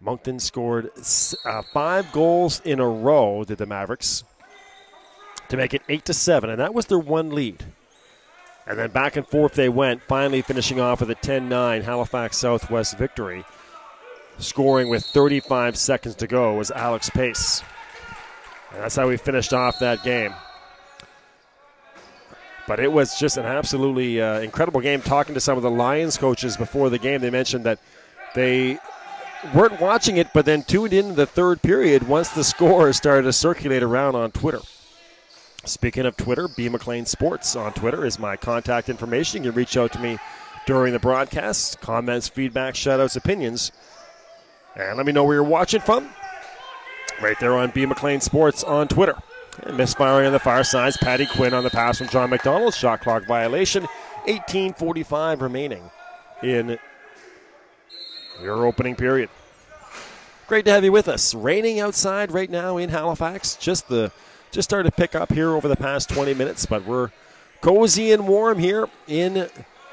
Moncton scored 5 goals in a row, did the Mavericks, to make it 8-7, and that was their one lead. And then back and forth they went, finally finishing off with a 10-9 Halifax Southwest victory. Scoring with 35 seconds to go was Alex Pace. And that's how we finished off that game. But it was just an absolutely incredible game. Talking to some of the Lions coaches before the game, they mentioned that they weren't watching it, but then tuned in the third period once the score started to circulate around on Twitter. Speaking of Twitter, B. McLean Sports on Twitter is my contact information. You can reach out to me during the broadcast. Comments, feedback, shout-outs, opinions. And let me know where you're watching from. Right there on B. McLean Sports on Twitter. And misfiring on the far side. Patty Quinn on the pass from John McDonald. Shot clock violation. 18:45 remaining in your opening period. Great to have you with us. Raining outside right now in Halifax. Just started to pick up here over the past 20 minutes, but we're cozy and warm here in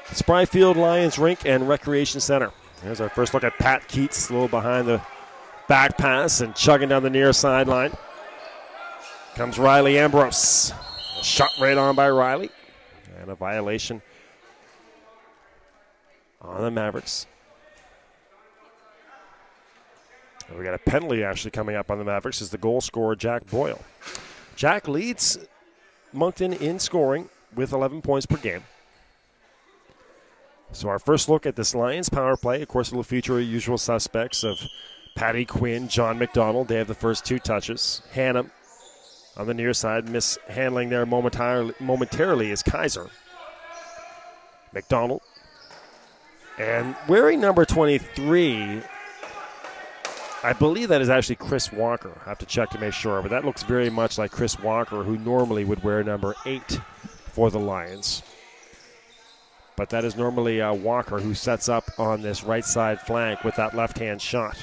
Spryfield Lions Rink and Recreation Center. There's our first look at Pat Keats, a little behind the back pass and chugging down the near sideline. Comes Riley Ambrose. A shot right on by Riley. And a violation on the Mavericks. And we got a penalty actually coming up on the Mavericks as the goal scorer, Jack Boyle. Jack leads Moncton in scoring with 11 points per game. So our first look at this Lions power play, of course, will feature usual suspects of Patty Quinn, John McDonald. They have the first 2 touches. Hannah on the near side, mishandling there momentarily is Kaiser. McDonald. And wearing number 23, I believe that is actually Chris Walker. I have to check to make sure, but that looks very much like Chris Walker, who normally would wear number 8 for the Lions. But that is normally Walker, who sets up on this right side flank with that left-hand shot.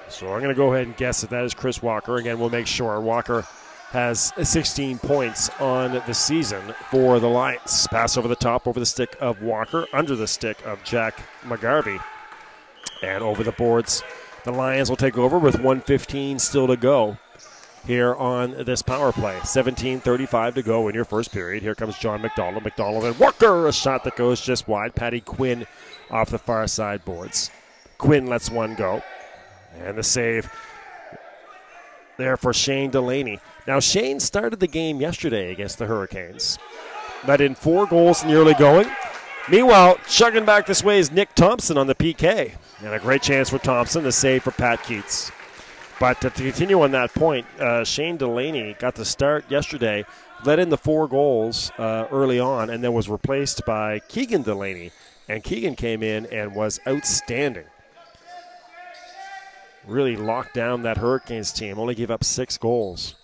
So I'm going to go ahead and guess that is Chris Walker. Again, we'll make sure. Walker has 16 points on the season for the Lions. Pass over the top, over the stick of Walker, under the stick of Jack McGarvey. And over the boards, the Lions will take over with 1:15 still to go here on this power play. 17:35 to go in your first period. Here comes John McDonald. McDonald and Walker, a shot that goes just wide. Patty Quinn off the far side boards. Quinn lets one go. And the save there for Shane Delaney. Now, Shane started the game yesterday against the Hurricanes. Let in 4 goals in the early going. Meanwhile, chugging back this way is Nick Thompson on the PK. And a great chance for Thompson, the save for Pat Keats. But to continue on that point, Shane Delaney got the start yesterday, let in the 4 goals early on, and then was replaced by Keegan Delaney. And Keegan came in and was outstanding. Really locked down that Hurricanes team. Only gave up 6 goals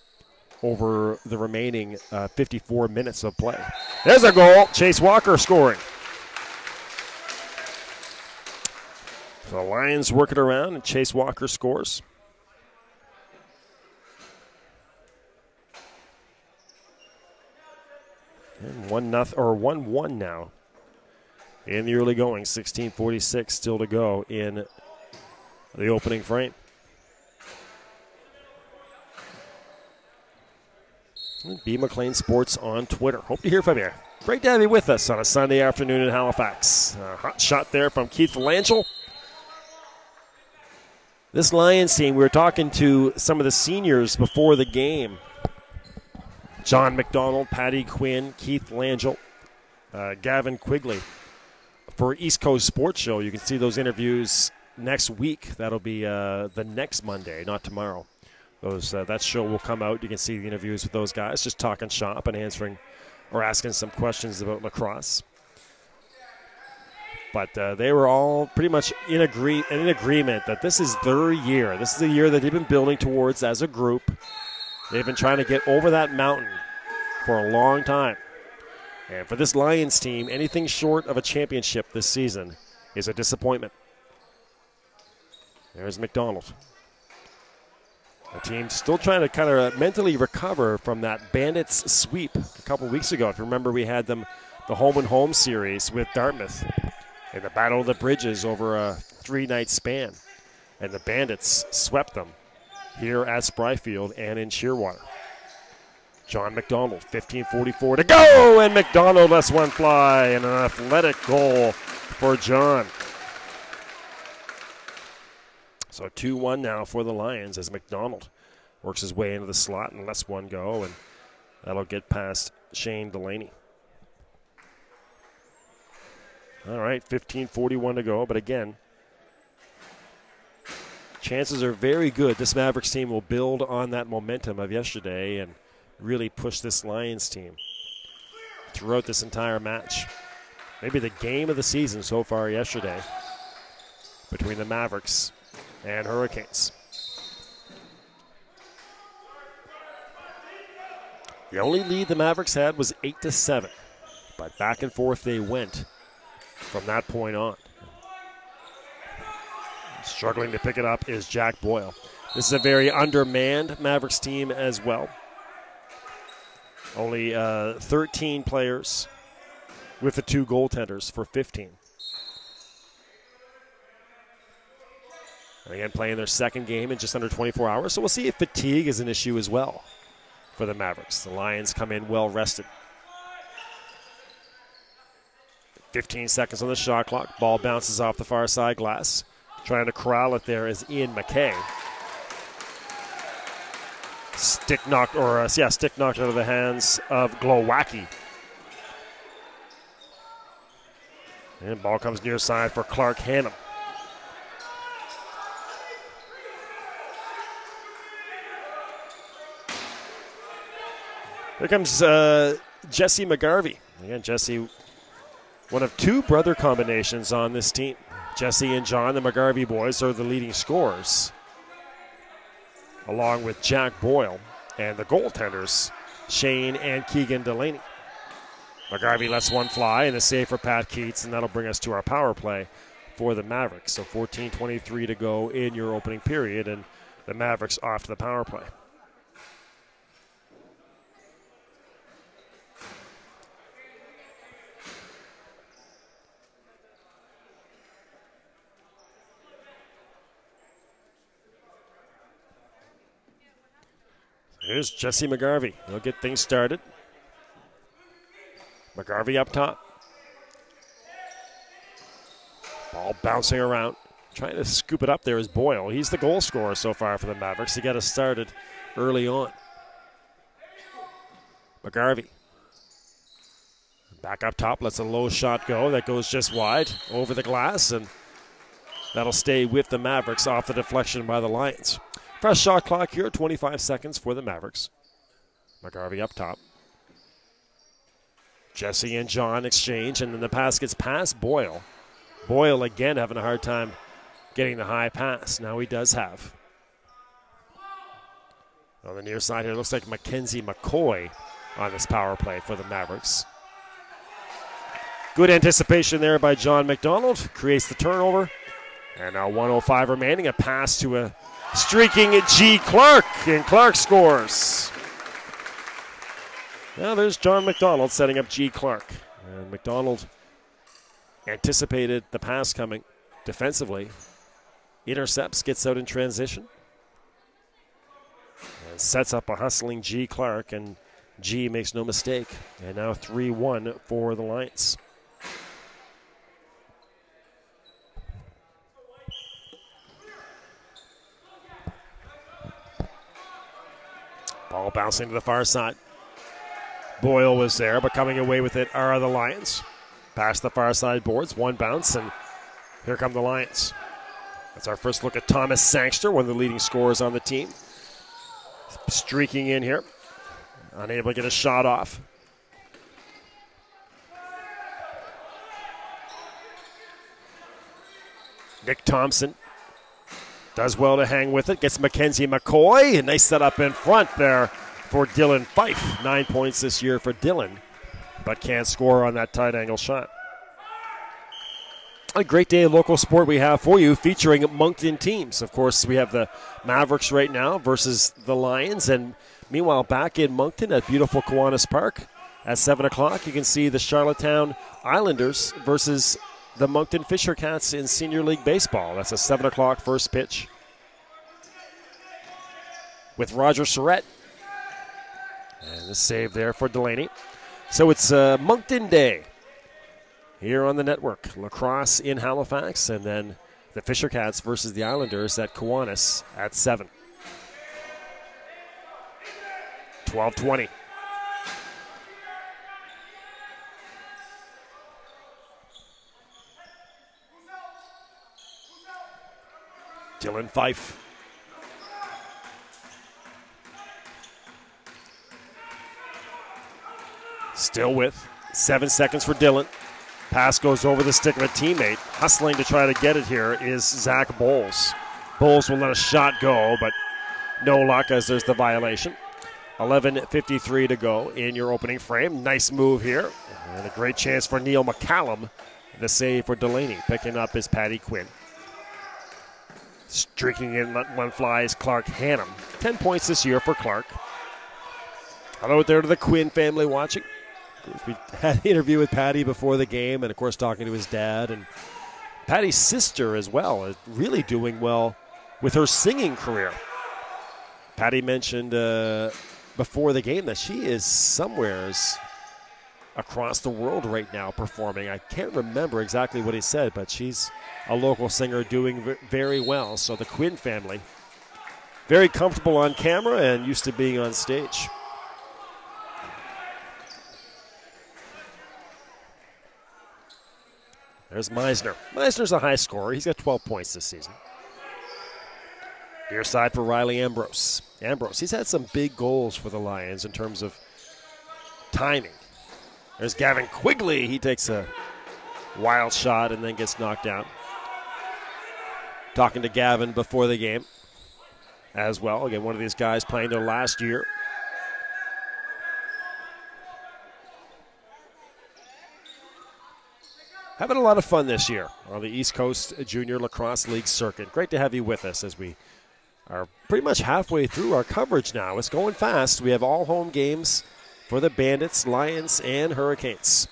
over the remaining 54 minutes of play. There's a goal. Chase Walker scoring. So the Lions work it around, and Chase Walker scores. And 1-1 now in the early going. 16:46 still to go in the opening frame. B. McLean Sports on Twitter. Hope to hear from you. Great to have you with us on a Sunday afternoon in Halifax. A hot shot there from Keith Langell. This Lions team, we were talking to some of the seniors before the game. John McDonald, Patty Quinn, Keith Langell, Gavin Quigley. For East Coast Sports Show, you can see those interviews next week. That'll be the next Monday, not tomorrow. That show will come out. You can see the interviews with those guys, just talking shop and answering or asking some questions about lacrosse. But they were all pretty much in agreement that this is their year. This is the year that they've been building towards as a group. They've been trying to get over that mountain for a long time. And for this Lions team, anything short of a championship this season is a disappointment. There's McDonald. The team still trying to kind of mentally recover from that Bandits sweep a couple weeks ago. If you remember, we had them the home and home series with Dartmouth. in the Battle of the Bridges over a 3-night span. And the Bandits swept them here at Spryfield and in Shearwater. John McDonald, 15:44 to go, and McDonald lets one fly, and an athletic goal for John. So 2-1 now for the Lions as McDonald works his way into the slot and lets one go, and that'll get past Shane Delaney. All right, 15:41 to go, but again, chances are very good this Mavericks team will build on that momentum of yesterday and really push this Lions team throughout this entire match. Maybe the game of the season so far yesterday between the Mavericks and Hurricanes. The only lead the Mavericks had was 8-7, but back and forth they went from that point on. Struggling to pick it up is Jack Boyle. This is a very undermanned Mavericks team as well. Only 13 players with the 2 goaltenders for 15. And again, playing their second game in just under 24 hours. So we'll see if fatigue is an issue as well for the Mavericks. The Lions come in well rested. 15 seconds on the shot clock. Ball bounces off the far side glass. Trying to corral it there is Ian McKay. Stick knocked out of the hands of Glowacki. And ball comes near side for Clark Hannum. Here comes Jesse McGarvey. Again, Jesse, one of 2 brother combinations on this team. Jesse and John, the McGarvey boys, are the leading scorers, along with Jack Boyle and the goaltenders, Shane and Keegan Delaney. McGarvey lets one fly and a save for Pat Keats, and that'll bring us to our power play for the Mavericks. So 14:23 to go in your opening period, and the Mavericks off to the power play. Here's Jesse McGarvey. He'll get things started. McGarvey up top. Ball bouncing around. Trying to scoop it up there is Boyle. He's the goal scorer so far for the Mavericks. He got us started early on. McGarvey. Back up top. Lets a low shot go. That goes just wide over the glass, and that'll stay with the Mavericks off the deflection by the Lions. Fresh shot clock here, 25 seconds for the Mavericks. McGarvey up top. Jesse and John exchange, and then the pass gets past Boyle. Boyle again having a hard time getting the high pass. Now he does have. On the near side here, it looks like Mackenzie McCoy on this power play for the Mavericks. Good anticipation there by John McDonald. Creates the turnover. And now 1:05 remaining. A pass to a streaking G. Clark, and Clark scores. Now there's John McDonald setting up G. Clark. And McDonald anticipated the pass coming defensively. Intercepts, gets out in transition. And sets up a hustling G. Clark, and G makes no mistake. And now 3-1 for the Lions. Ball bouncing to the far side. Boyle was there, but coming away with it are the Lions. Past the far side boards, one bounce, and here come the Lions. That's our first look at Thomas Sangster, one of the leading scorers on the team. Streaking in here. Unable to get a shot off. Nick Thompson does well to hang with it. Gets Mackenzie McCoy. A nice setup in front there for Dylan Fife. 9 points this year for Dylan, but can't score on that tight angle shot. A great day of local sport we have for you, featuring Moncton teams. Of course, we have the Mavericks right now versus the Lions. And meanwhile, back in Moncton at beautiful Kiwanis Park at 7 o'clock, you can see the Charlottetown Islanders versus the Moncton Fisher Cats in Senior League Baseball. That's a 7 o'clock first pitch with Roger Surrett. And the save there for Delaney. So it's Moncton Day here on the network. Lacrosse in Halifax, and then the Fisher Cats versus the Islanders at Kiwanis at 7. 12:20. Dylan Fife. Still with 7 seconds for Dylan. Pass goes over the stick of a teammate. Hustling to try to get it here is Zach Bowles. Bowles will let a shot go, but no luck as there's the violation. 11:53 to go in your opening frame. Nice move here. And a great chance for Neil McCallum. The save for Delaney. Picking up is Patty Quinn. Streaking in one flies Clark Hannum. 10 points this year for Clark. Hello there to the Quinn family watching. We had an interview with Patty before the game, and of course talking to his dad, and Patty's sister as well is really doing well with her singing career. Patty mentioned before the game that she is somewheres across the world right now performing. I can't remember exactly what he said, but she's a local singer doing very well. So the Quinn family, very comfortable on camera and used to being on stage. There's Meisner. Meisner's a high scorer. He's got 12 points this season. Near side for Riley Ambrose. Ambrose, he's had some big goals for the Lions in terms of timing. There's Gavin Quigley. He takes a wild shot and then gets knocked down. Talking to Gavin before the game as well. Again, one of these guys playing their last year. Having a lot of fun this year on the East Coast Junior Lacrosse League circuit. Great to have you with us as we are pretty much halfway through our coverage now. It's going fast. We have all home games for the Bandits, Lions, and Hurricanes.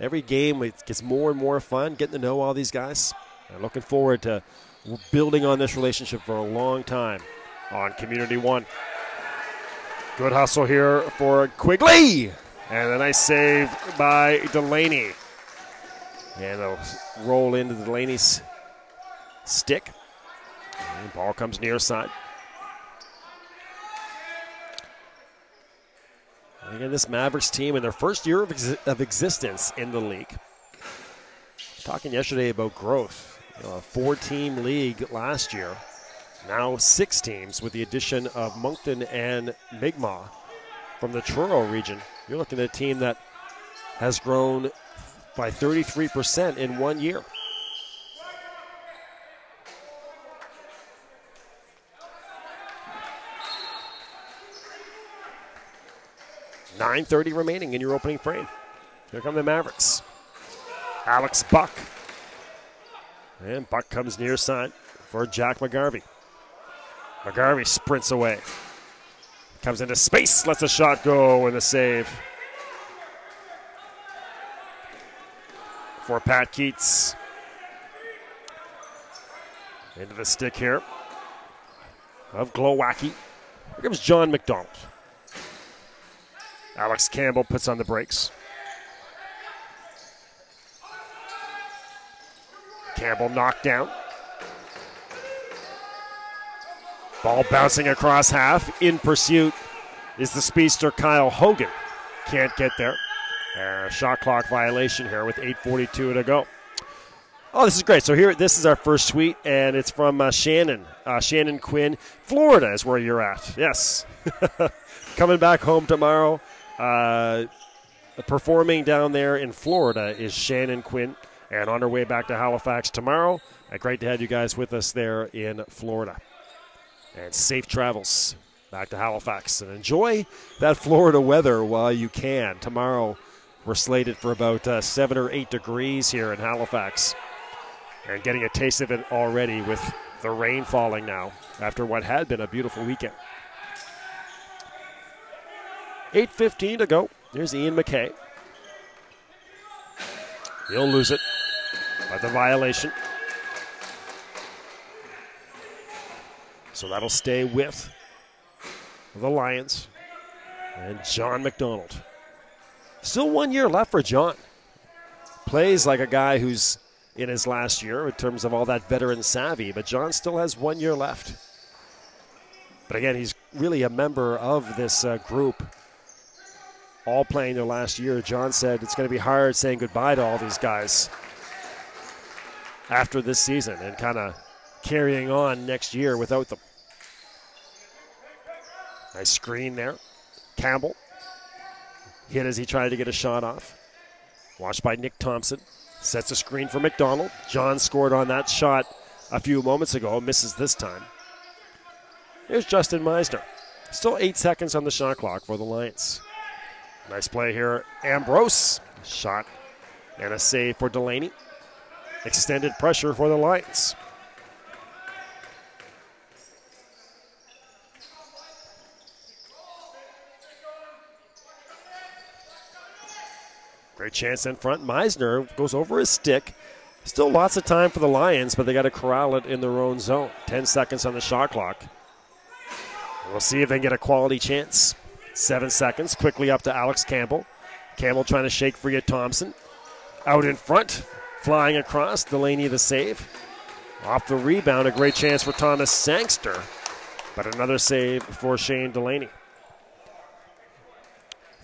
Every game it gets more and more fun getting to know all these guys. I'm looking forward to building on this relationship for a long time on Community One. Good hustle here for Quigley. And a nice save by Delaney. And they'll roll into Delaney's stick. And the ball comes near side. And again, this Mavericks team in their first year of existence in the league. Talking yesterday about growth. A 4-team league last year. Now 6 teams with the addition of Moncton and Mi'kmaq from the Truro region. You're looking at a team that has grown by 33% in 1 year. .9:30 remaining in your opening frame. Here come the Mavericks. Alex Buck. And Buck comes near side for Jack McGarvey. McGarvey sprints away. Comes into space, lets a shot go, and a save for Pat Keats. Into the stick here of Glowacki. Here comes John McDonald. Alex Campbell puts on the brakes. Campbell knocked down. Ball bouncing across half. In pursuit is the speedster Kyle Hogan. Can't get there. Shot clock violation here with 8:42 to go. Oh, this is great. So here, this is our first tweet, and it's from Shannon. Shannon Quinn. Florida is where you're at. Yes. Coming back home tomorrow. Performing down there in Florida is Shannon Quinn. And on her way back to Halifax tomorrow. Great to have you guys with us there in Florida. And safe travels back to Halifax. And enjoy that Florida weather while you can. Tomorrow we're slated for about 7 or 8 degrees here in Halifax. And getting a taste of it already with the rain falling now after what had been a beautiful weekend. 8:15 to go. There's Ian McKay. He'll lose it by the violation. So that'll stay with the Lions and John McDonald. Still 1 year left for John. Plays like a guy who's in his last year in terms of all that veteran savvy, but John still has 1 year left. But again, he's really a member of this group, all playing their last year. John said it's going to be hard saying goodbye to all these guys after this season and kind of carrying on next year without them. Nice screen there. Campbell hit as he tried to get a shot off. Watched by Nick Thompson. Sets a screen for McDonald. John scored on that shot a few moments ago. Misses this time. Here's Justin Meisner. Still 8 seconds on the shot clock for the Lions. Nice play here. Ambrose. Shot and a save for Delaney. Extended pressure for the Lions. Great chance in front. Meisner goes over his stick. Still lots of time for the Lions, but they got to corral it in their own zone. 10 seconds on the shot clock. We'll see if they can get a quality chance. 7 seconds. Quickly up to Alex Campbell. Campbell trying to shake free of Thompson. Out in front. Flying across. Delaney the save. Off the rebound. A great chance for Thomas Sangster. But another save for Shane Delaney.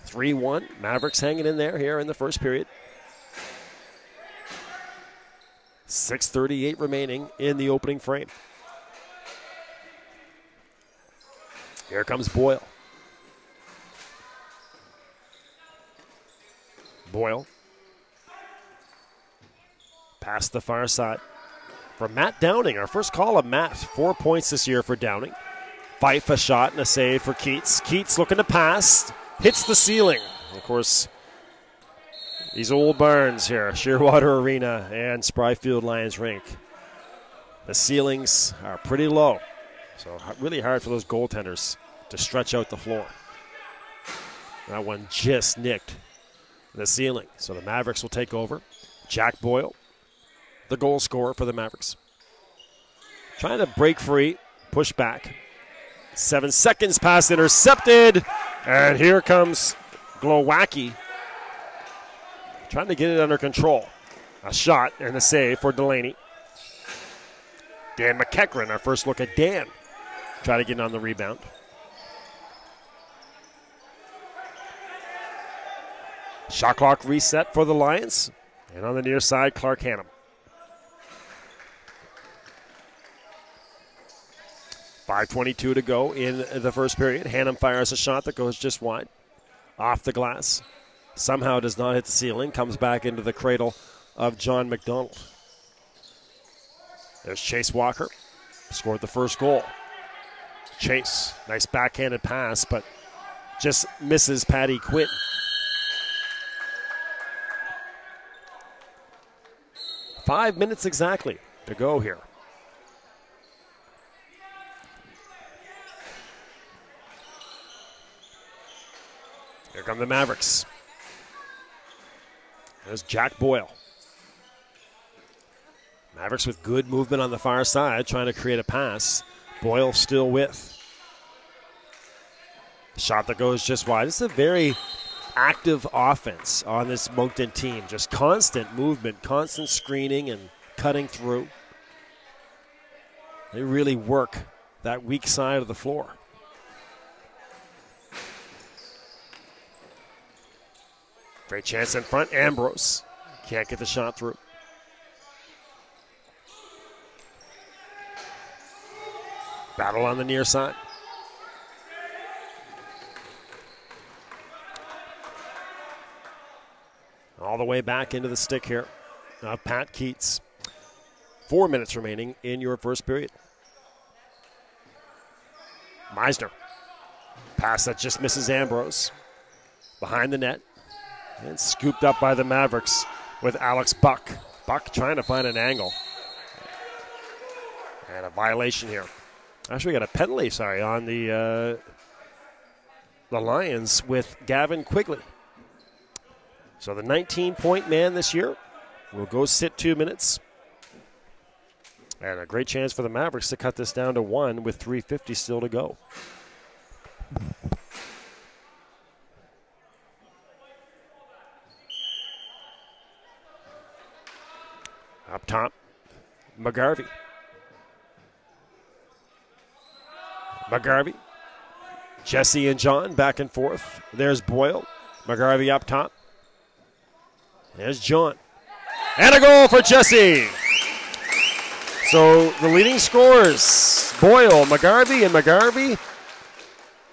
3-1. Mavericks hanging in there here in the first period. 6:38 remaining in the opening frame. Here comes Boyle. Boyle. Past the far side. For Matt Downing, our first call of Matt. 4 points this year for Downing. Fife a shot and a save for Keats. Keats looking to pass. Hits the ceiling. Of course, these old barns here, Shearwater Arena and Spryfield Lions Rink. The ceilings are pretty low, so really hard for those goaltenders to stretch out the floor. That one just nicked the ceiling, so the Mavericks will take over. Jack Boyle, the goal scorer for the Mavericks. Trying to break free, push back. 7 seconds pass intercepted. And here comes Glowacki. Trying to get it under control. A shot and a save for Delaney. Dan McEachran, our first look at Dan. Try to get on the rebound. Shot clock reset for the Lions. And on the near side, Clark Hannum. 5:22 to go in the first period. Hannum fires a shot that goes just wide. Off the glass. Somehow does not hit the ceiling. Comes back into the cradle of John McDonald. There's Chase Walker. Scored the first goal. Chase, nice backhanded pass, but just misses Patty Quinn. Five minutes exactly to go here. Here come the Mavericks. There's Jack Boyle. Mavericks with good movement on the far side, trying to create a pass. Boyle still with. Shot that goes just wide. This is a very active offense on this Moncton team. Just constant movement, constant screening and cutting through. They really work that weak side of the floor. Great chance in front. Ambrose can't get the shot through. Battle on the near side. All the way back into the stick here. Pat Keats. 4 minutes remaining in your first period. Meisner. Pass that just misses Ambrose. Behind the net. And scooped up by the Mavericks with Alex Buck. Buck trying to find an angle. And a violation here. Actually, we got a penalty, on the Lions with Gavin Quigley. So the 19-point man this year will go sit 2 minutes. And a great chance for the Mavericks to cut this down to 1 with 3:50 still to go. Up top, McGarvey. McGarvey. Jesse and John back and forth. There's Boyle. McGarvey up top. There's John. And a goal for Jesse. So the leading scorers, Boyle, McGarvey, and McGarvey,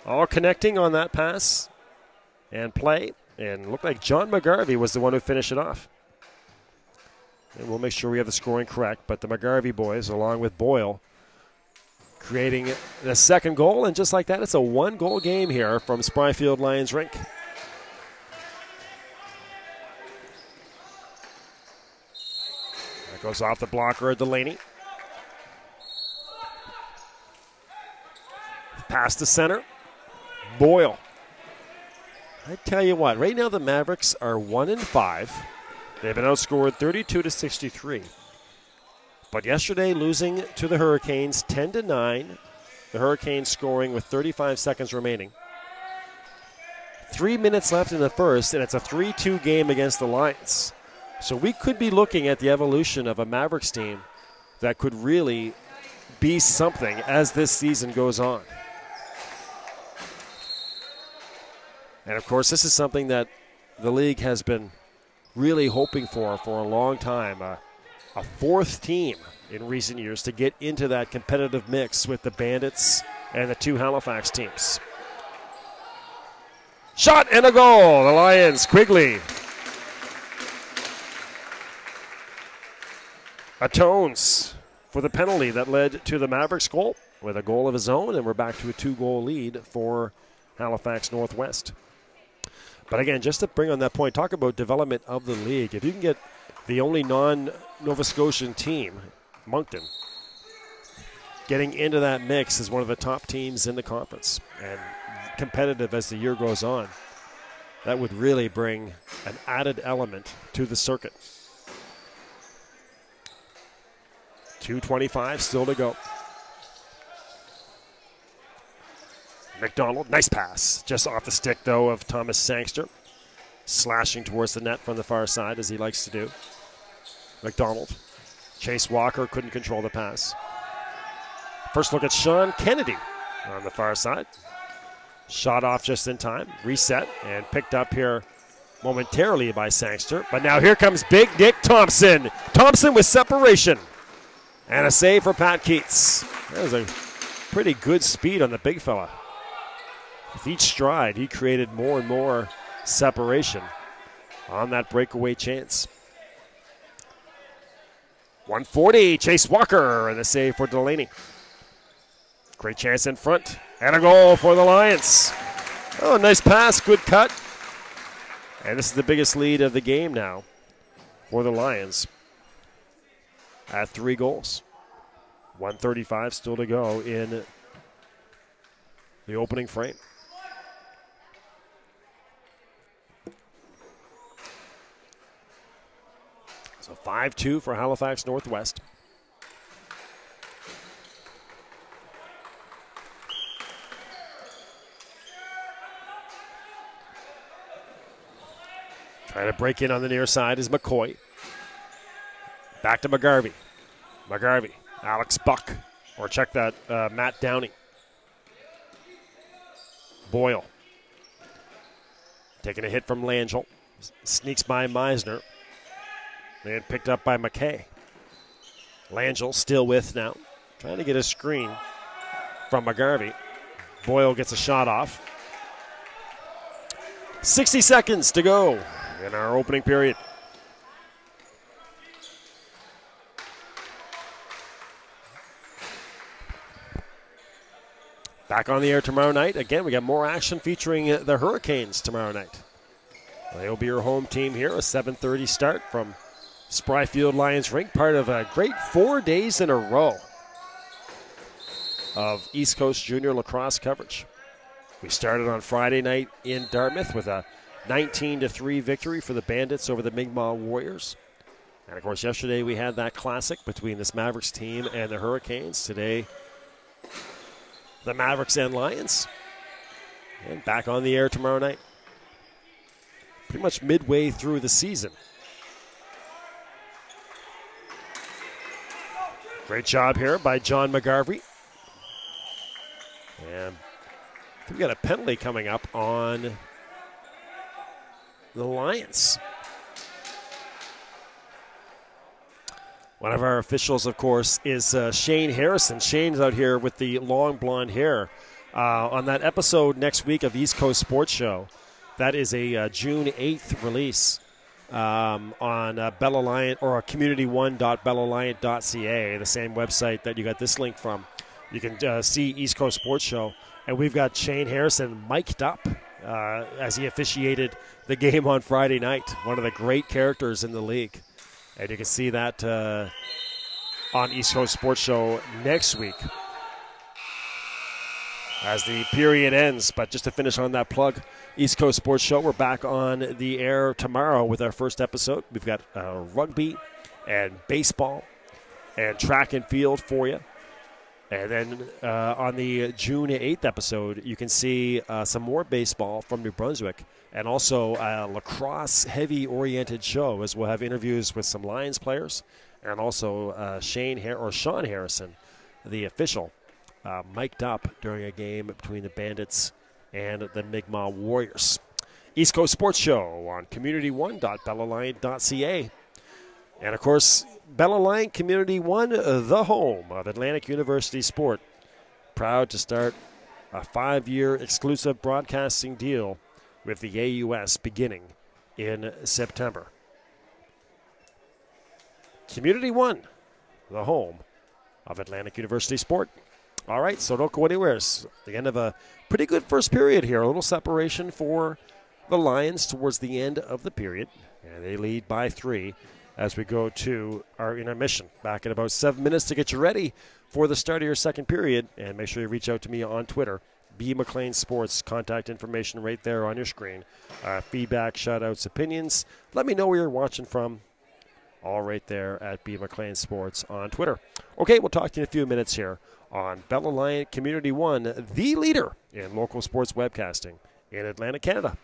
all connecting on that pass and play. And it looked like John McGarvey was the one who finished it off. And we'll make sure we have the scoring correct. But the McGarvey boys, along with Boyle, creating the second goal. And just like that, it's a one-goal game here from Spryfield Lions Rink. That goes off the blocker of Delaney. Pass to center. Boyle. I tell you what, right now the Mavericks are 1-5. They've been outscored 32-63. But yesterday losing to the Hurricanes 10-9. The Hurricanes scoring with 35 seconds remaining. 3 minutes left in the first, and it's a 3-2 game against the Lions. So we could be looking at the evolution of a Mavericks team that could really be something as this season goes on. And, of course, this is something that the league has been really hoping for a long time, a fourth team in recent years to get into that competitive mix with the Bandits and the two Halifax teams. Shot and a goal. The Lions, Quigley atones for the penalty that led to the Mavericks goal with a goal of his own, and we're back to a 2-goal lead for Halifax Northwest. But again, just to bring on that point, talk about development of the league. If you can get the only non-Nova Scotian team, Moncton, getting into that mix as one of the top teams in the conference and competitive as the year goes on, that would really bring an added element to the circuit. 2:25 still to go. McDonald, nice pass. Just off the stick, though, of Thomas Sangster. Slashing towards the net from the far side, as he likes to do. McDonald. Chase Walker couldn't control the pass. First look at Sean Kennedy on the far side. Shot off just in time. Reset and picked up here momentarily by Sangster. But now here comes Big Nick Thompson. Thompson with separation. And a save for Pat Keats. That was a pretty good speed on the big fella. With each stride, he created more and more separation on that breakaway chance. 140, Chase Walker, and the save for Delaney. Great chance in front, and a goal for the Lions. Oh, nice pass, good cut. And this is the biggest lead of the game now for the Lions at 3 goals. 1:35 still to go in the opening frame. So 5-2 for Halifax Northwest. Trying to break in on the near side is McCoy. Back to McGarvey. McGarvey, Alex Buck, or check that, Matt Downey. Boyle. Taking a hit from Langell. Sneaks by Meisner. And picked up by McKay. Langell still with now. Trying to get a screen from McGarvey. Boyle gets a shot off. 60 seconds to go in our opening period. Back on the air tomorrow night. Again, we got more action featuring the Hurricanes tomorrow night. They'll be your home team here. A 7:30 start from Spryfield Lions Rink, part of a great 4 days in a row of East Coast Junior Lacrosse coverage. We started on Friday night in Dartmouth with a 19-3 victory for the Bandits over the Mi'kmaq Warriors. And, of course, yesterday we had that classic between this Mavericks team and the Hurricanes. Today, the Mavericks and Lions. And back on the air tomorrow night. Pretty much midway through the season. Great job here by John McGarvey. And we've got a penalty coming up on the Lions. One of our officials, of course, is Shane Harrison. Shane's out here with the long blonde hair. On that episode next week of East Coast Sports Show, that is a June 8th release on BellAlliant or community1.bellalliant.ca, the same website that you got this link from. You can see East Coast Sports Show. And we've got Shane Harrison mic'd up as he officiated the game on Friday night. One of the great characters in the league. And you can see that on East Coast Sports Show next week as the period ends. But just to finish on that plug, East Coast Sports Show, we're back on the air tomorrow with our first episode. We've got rugby and baseball and track and field for you. And then on the June 8th episode, you can see some more baseball from New Brunswick and also a lacrosse heavy-oriented show, as we'll have interviews with some Lions players and also Sean Harrison, the official, mic'd up during a game between the Bandits and the Mi'kmaq Warriors. East Coast Sports Show on community1.bellalliant.ca. And, of course, BellAlliant Community One, the home of Atlantic University Sport. Proud to start a 5-year exclusive broadcasting deal with the AUS beginning in September. Community One, the home of Atlantic University Sport. All right, so don't go anywhere. It's the end of a pretty good first period here. A little separation for the Lions towards the end of the period. And they lead by 3 as we go to our intermission. Back in about 7 minutes to get you ready for the start of your second period. And make sure you reach out to me on Twitter, B. McLean Sports. Contact information right there on your screen. Feedback, shout-outs, opinions. Let me know where you're watching from. All right there at B. McLean Sports on Twitter. Okay, we'll talk to you in a few minutes here on BellAlliant Community One, the leader in local sports webcasting in Atlantic Canada.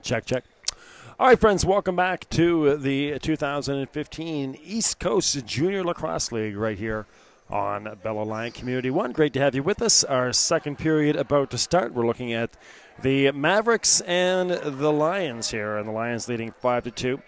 Check, check. All right, friends, welcome back to the 2015 East Coast Junior Lacrosse League right here on Bell Aliant Community 1. Great to have you with us. Our second period about to start. We're looking at the Mavericks and the Lions here, and the Lions leading 5-2.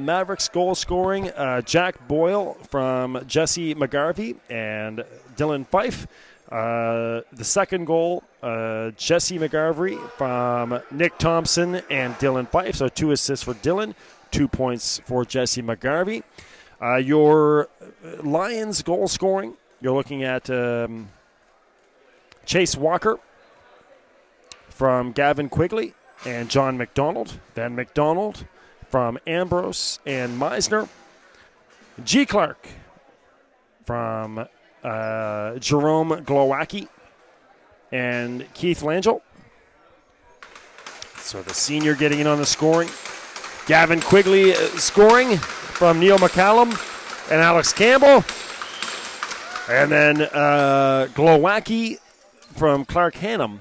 Mavericks goal scoring, Jack Boyle from Jesse McGarvey and Dylan Fife. The second goal, Jesse McGarvey from Nick Thompson and Dylan Fife. So 2 assists for Dylan, 2 points for Jesse McGarvey. Your Lions goal scoring, you're looking at Chase Walker from Gavin Quigley and John McDonald. Then McDonald from Ambrose and Meisner. G. Clark from Jerome Glowacki and Keith Langell. So the senior getting in on the scoring. Gavin Quigley scoring from Neil McCallum and Alex Campbell. And then Glowacki from Clark Hannum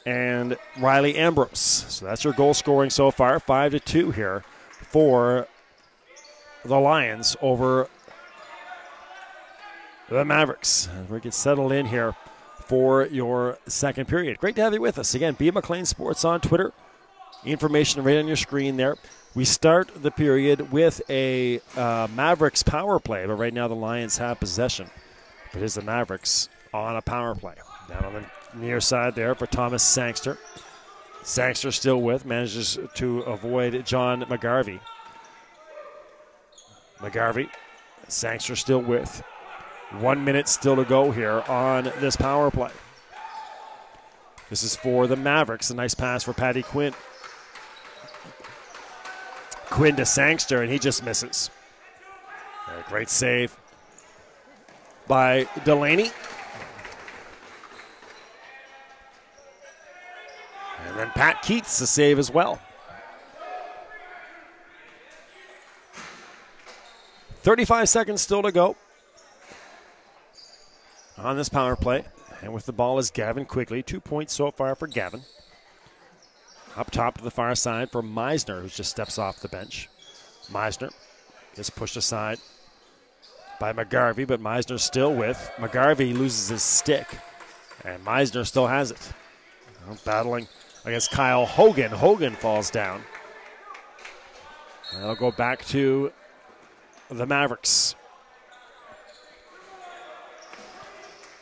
and Riley Ambrose. So that's your goal scoring so far, 5-2 here for the Lions over the Mavericks. As we get settled in here for your second period. Great to have you with us. Again, B. McLean Sports on Twitter. Information right on your screen there. We start the period with a Mavericks power play, but right now the Lions have possession. It is the Mavericks on a power play. Down on the near side there for Thomas Sangster. Sangster still with, manages to avoid John McGarvey. McGarvey, Sangster still with. 1 minute still to go here on this power play. This is for the Mavericks. A nice pass for Patty Quinn. Quinn to Sangster, and he just misses. A great save by Delaney. And then Pat Keats to save as well. 35 seconds still to go on this power play. And with the ball is Gavin Quigley. 2 points so far for Gavin. Up top to the far side for Meisner, who just steps off the bench. Meisner is pushed aside by McGarvey, but Meisner still with. McGarvey loses his stick, and Meisner still has it. Battling against Kyle Hogan. Hogan falls down. And they'll go back to the Mavericks.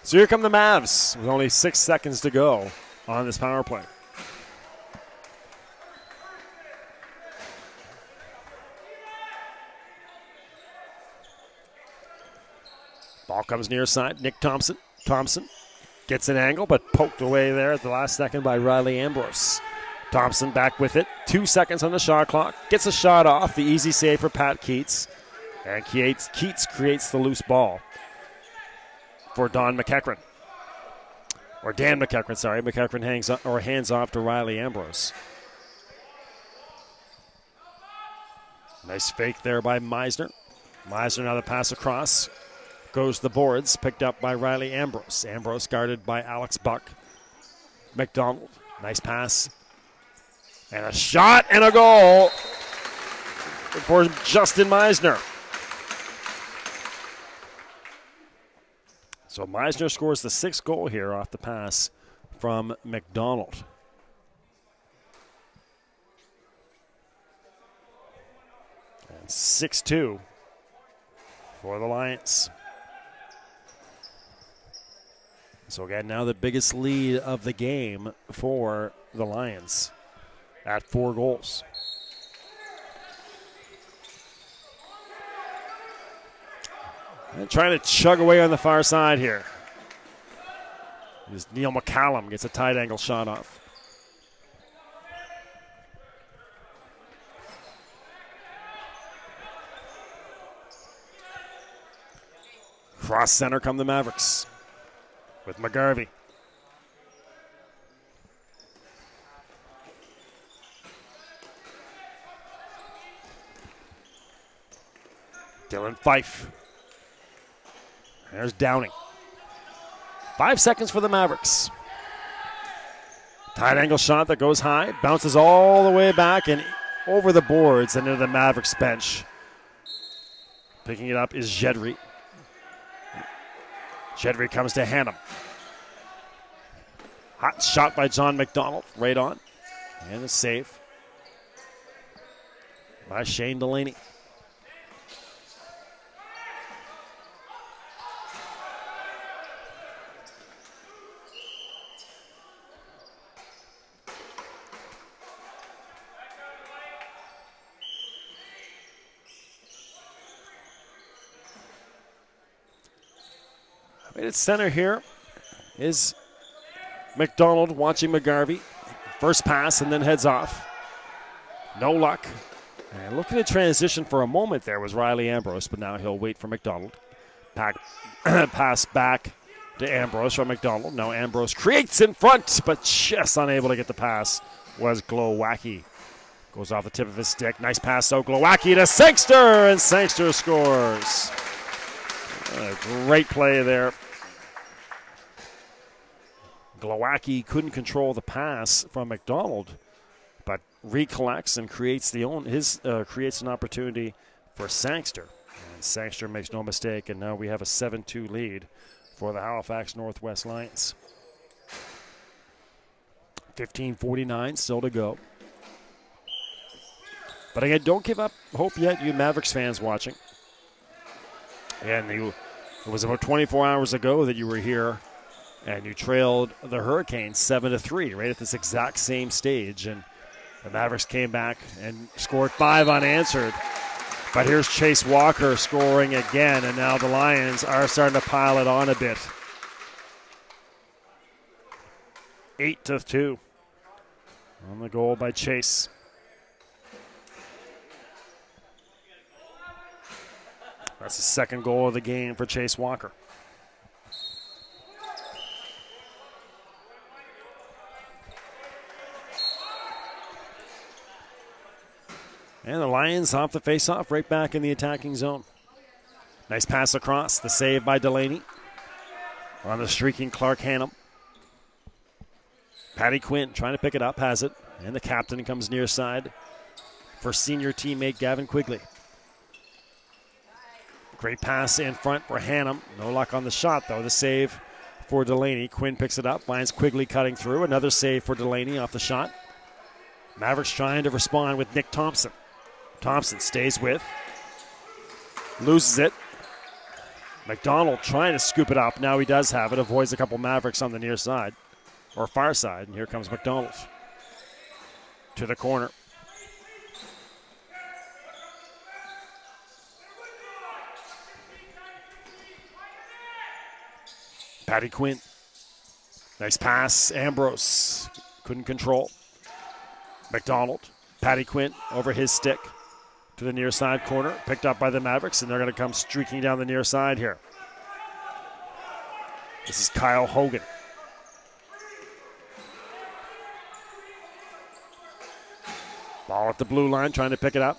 So here come the Mavs with only 6 seconds to go on this power play. Ball comes near side. Nick Thompson. Thompson gets an angle, but poked away there at the last second by Riley Ambrose. Thompson back with it. 2 seconds on the shot clock. Gets a shot off. The easy save for Pat Keats. And Keats creates the loose ball for Don McEachran. Or Dan McEachran, sorry. McEachran hands off to Riley Ambrose. Nice fake there by Meisner. Meisner now the pass across. Goes to the boards, picked up by Riley Ambrose. Ambrose guarded by Alex Buck. McDonald, nice pass. And a shot and a goal for Justin Meisner. So Meisner scores the 6th goal here off the pass from McDonald. And 6-2 for the Lions. So again, now the biggest lead of the game for the Lions at 4 goals. And trying to chug away on the far side here. As Neil McCallum gets a tight angle shot off. Cross center come the Mavericks with McGarvey. Dylan Fife. There's Downing. 5 seconds for the Mavericks. Tight angle shot that goes high, bounces all the way back and over the boards and into the Mavericks bench. Picking it up is Jedry. Jedry comes to Hannum. Hot shot by John McDonald, right on. And a save by Shane Delaney. At center here is McDonald watching McGarvey. First pass and then heads off. No luck. And looking to transition for a moment there was Riley Ambrose, but now he'll wait for McDonald. Pass back to Ambrose from McDonald. Now Ambrose creates in front, but just unable to get the pass was Glowacki. Goes off the tip of his stick. Nice pass, so Glowacki to Sangster, and Sangster scores. A great play there. Glowacki couldn't control the pass from McDonald, but recollects and creates creates an opportunity for Sangster. And Sangster makes no mistake, and now we have a 7-2 lead for the Halifax Northwest Lions. 15:49 still to go. But again, don't give up hope yet, you Mavericks fans watching. And it was about 24 hours ago that you were here and you trailed the Hurricanes 7-3 right at this exact same stage. And the Mavericks came back and scored 5 unanswered. But here's Chase Walker scoring again, and now the Lions are starting to pile it on a bit. 8-2 on the goal by Chase. That's the second goal of the game for Chase Walker. And the Lions off the face-off, right back in the attacking zone. Nice pass across, the save by Delaney. On the streaking Clark Hannum. Patty Quinn trying to pick it up, has it. And the captain comes near side for senior teammate Gavin Quigley. Great pass in front for Hannum. No luck on the shot, though. The save for Delaney. Quinn picks it up, finds Quigley cutting through. Another save for Delaney off the shot. Mavericks trying to respond with Nick Thompson. Thompson stays with. Loses it. McDonald trying to scoop it up. Now he does have it. Avoids a couple Mavericks on the near side. Or far side. And here comes McDonald. To the corner. Patty Quinn. Nice pass. Ambrose couldn't control. McDonald. Patty Quinn over his stick to the near side corner. Picked up by the Mavericks, and they're going to come streaking down the near side here. This is Kyle Hogan. Ball at the blue line, trying to pick it up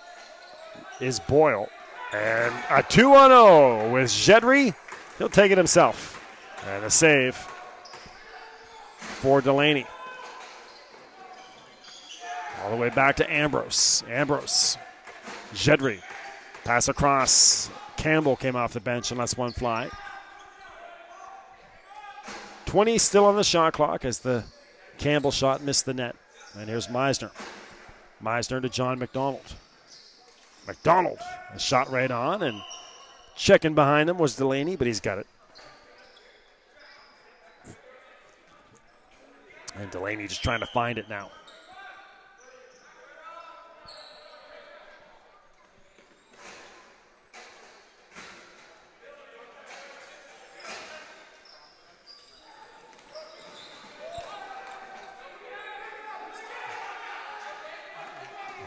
is Boyle. And a 2-0 with Jedry. He'll take it himself. And a save for Delaney. All the way back to Ambrose. Ambrose. Jedry. Pass across. Campbell came off the bench and lets one fly. 20 still on the shot clock as the Campbell shot missed the net. And here's Meisner. Meisner to John McDonald. McDonald. A shot right on, and checking behind him was Delaney, but he's got it. And Delaney just trying to find it now.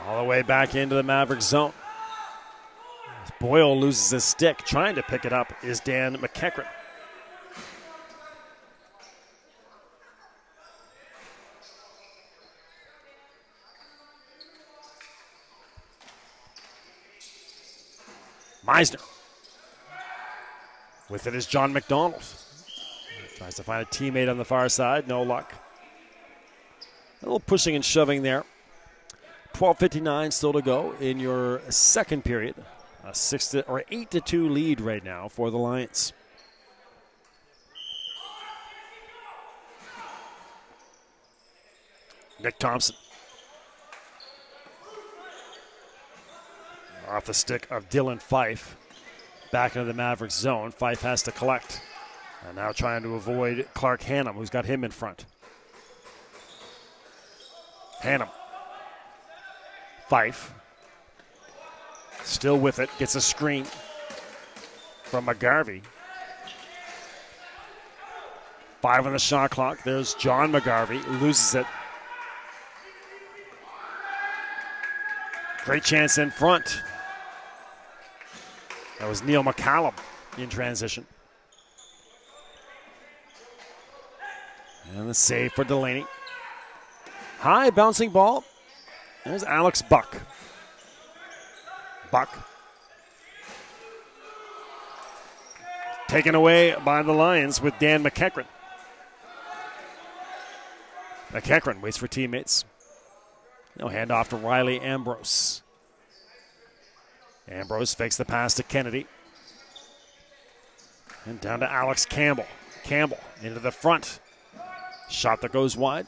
All the way back into the Mavericks zone. As Boyle loses his stick. Trying to pick it up is Dan McEachran. Meisner. With it is John McDonald. Tries to find a teammate on the far side. No luck. little pushing and shoving there. 12:59 still to go in your second period. A 8-2 lead right now for the Lions. Nick Thompson. Off the stick of Dylan Fife. Back into the Mavericks zone. Fife has to collect. And now trying to avoid Clark Hannum, who's got him in front. Hannum. Fife. Still with it. Gets a screen from McGarvey. 5 on the shot clock. There's John McGarvey. Loses it. Great chance in front. That was Neil McCallum in transition. And the save for Delaney. High bouncing ball. There's Alex Buck. Buck. Taken away by the Lions with Dan McEachran. McEachran waits for teammates. No handoff to Riley Ambrose. Ambrose fakes the pass to Kennedy. And down to Alex Campbell. Campbell into the front. Shot that goes wide.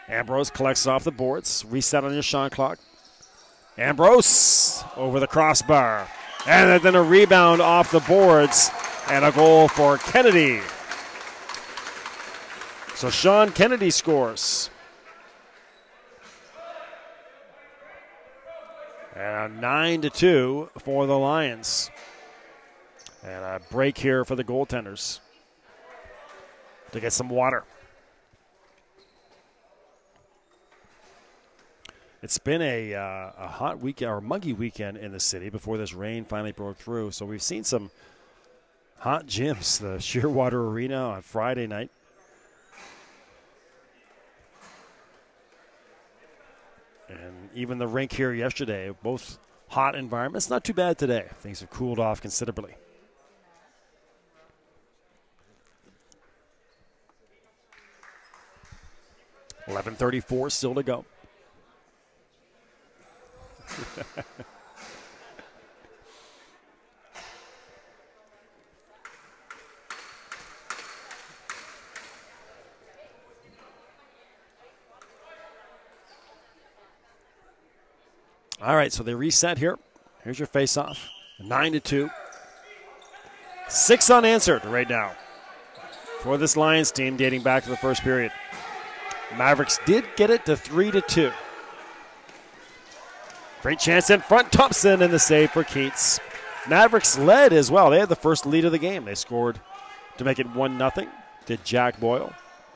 Ambrose collects off the boards. Reset on your shot clock. Ambrose over the crossbar. And then a rebound off the boards. And a goal for Kennedy. So Sean Kennedy scores. And 9-2 for the Lions. And a break here for the goaltenders to get some water. It's been a hot weekend, or muggy weekend in the city before this rain finally broke through. So we've seen some hot gyms. The Shearwater Arena on Friday night. And even the rink here yesterday, both hot environments. Not too bad today. Things have cooled off considerably. $11:34 still to go. All right, so they reset here. Here's your face-off. 9-2. 6 unanswered right now for this Lions team dating back to the first period. Mavericks did get it to 3-2. Great chance in front. Thompson and the save for Keats. Mavericks led as well. They had the first lead of the game. They scored to make it 1-0. Did Jack Boyle.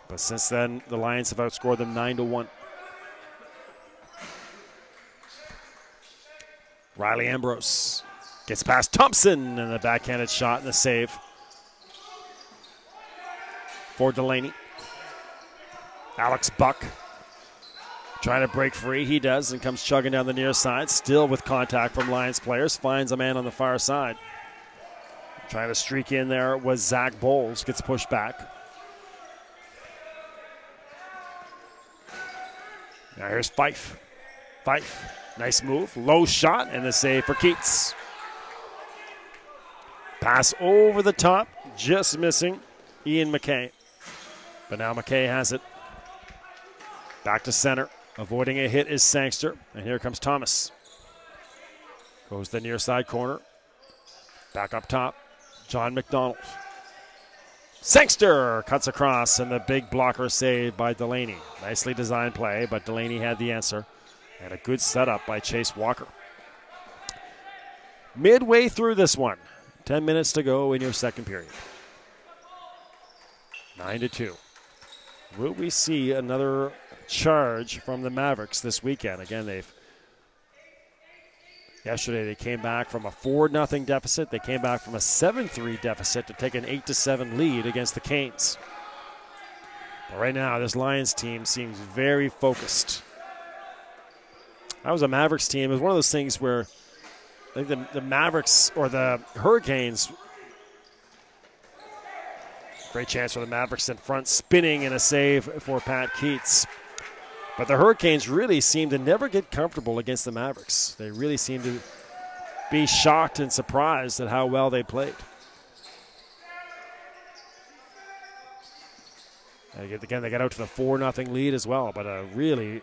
But since then, the Lions have outscored them 9-1. Riley Ambrose gets past Thompson and the backhanded shot and the save for Delaney. Alex Buck trying to break free. He does and comes chugging down the near side. Still with contact from Lions players. Finds a man on the far side. Trying to streak in there was Zach Bowles. Gets pushed back. Now here's Fife. Fife. Nice move. Low shot and the save for Keats. Pass over the top. Just missing Ian McKay. But now McKay has it. Back to center. Avoiding a hit is Sangster. And here comes Thomas. Goes to the near side corner. Back up top. John McDonald. Sangster cuts across and the big blocker saved by Delaney. Nicely designed play, but Delaney had the answer. And a good setup by Chase Walker. Midway through this one. 10 minutes to go in your second period. 9-2. Will we see another charge from the Mavericks this weekend? Again, yesterday they came back from a 4-0 deficit. They came back from a 7-3 deficit to take an 8-7 lead against the Canes. But right now, this Lions team seems very focused. That was a Mavericks team. It was one of those things where I think the Mavericks or the Hurricanes, great chance for the Mavericks in front, spinning and a save for Pat Keats. But the Hurricanes really seem to never get comfortable against the Mavericks. They really seem to be shocked and surprised at how well they played. And again, they got out to the 4-0 lead as well, but a really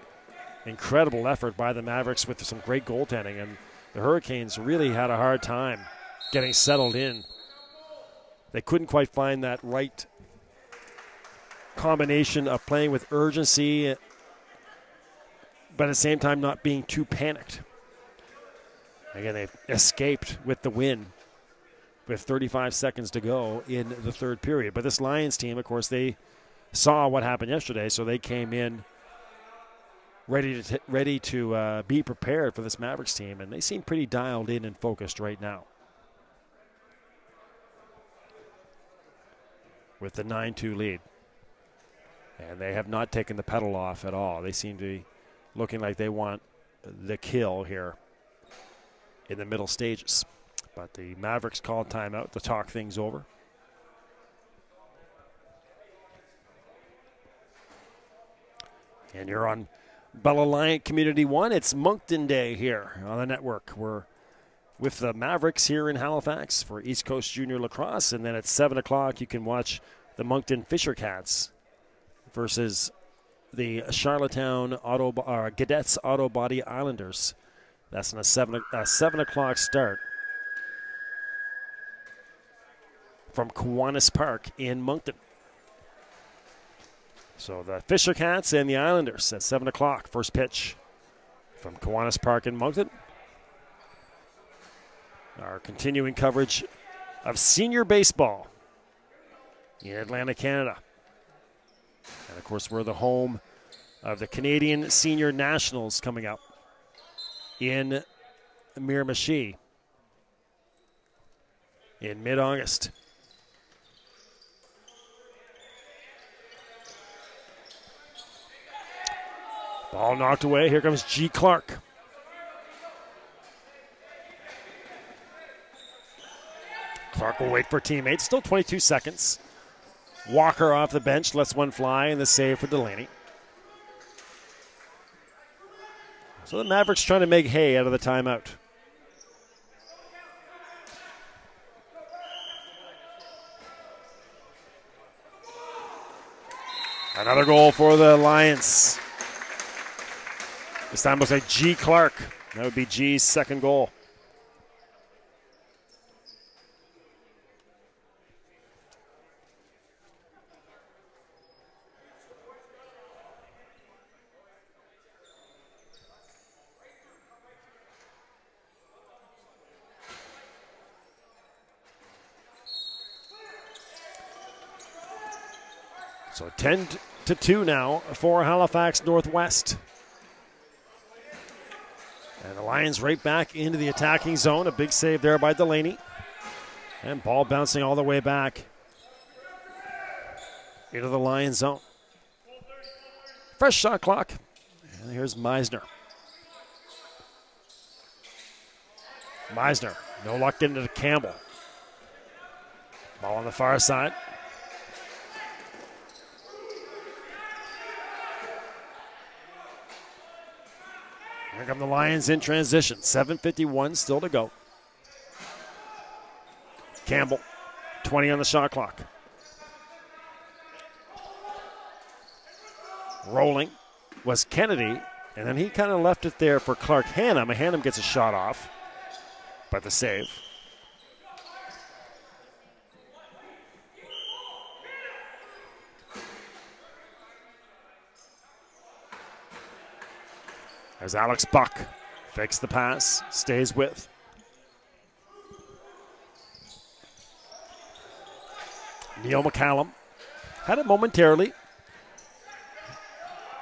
incredible effort by the Mavericks with some great goaltending. And the Hurricanes really had a hard time getting settled in. They couldn't quite find that right combination of playing with urgency, but at the same time not being too panicked. Again, they've escaped with the win with 35 seconds to go in the third period. But this Lions team, of course, they saw what happened yesterday, so they came in ready to be prepared for this Mavericks team, and they seem pretty dialed in and focused right now. With the 9-2 lead. And they have not taken the pedal off at all. They seem to be looking like they want the kill here in the middle stages. But the Mavericks called timeout to talk things over. And you're on Bell Aliant Community 1. It's Moncton Day here on the network. We're with the Mavericks here in Halifax for East Coast Junior Lacrosse. And then at 7 o'clock, you can watch the Moncton Fisher Cats versus the Charlottetown Cadets Auto Body Islanders. That's on a 7 o'clock start from Kiwanis Park in Moncton. So the Fisher Cats and the Islanders at 7 o'clock. First pitch from Kiwanis Park in Moncton. Our continuing coverage of senior baseball in Atlantic Canada. And, of course, we're the home of the Canadian Senior Nationals coming up in Miramichi in mid-August. Ball knocked away. Here comes G. Clark. Clark will wait for teammates. Still 22 seconds. Walker off the bench, lets one fly, and the save for Delaney. So the Mavericks trying to make hay out of the timeout. Another goal for the Lions. This time looks like G. Clark. That would be G's second goal. So 10-2 now for Halifax Northwest. And the Lions right back into the attacking zone. A big save there by Delaney. And ball bouncing all the way back into the Lions zone. Fresh shot clock. And here's Meisner. Meisner, no luck getting to Campbell. Ball on the far side. Here come the Lions in transition. 7:51 still to go. Campbell, 20 on the shot clock. Rolling was Kennedy, and then he kind of left it there for Clark Hannum. Hannum gets a shot off, but the save. As Alex Buck fakes the pass, stays with. Neil McCallum had it momentarily.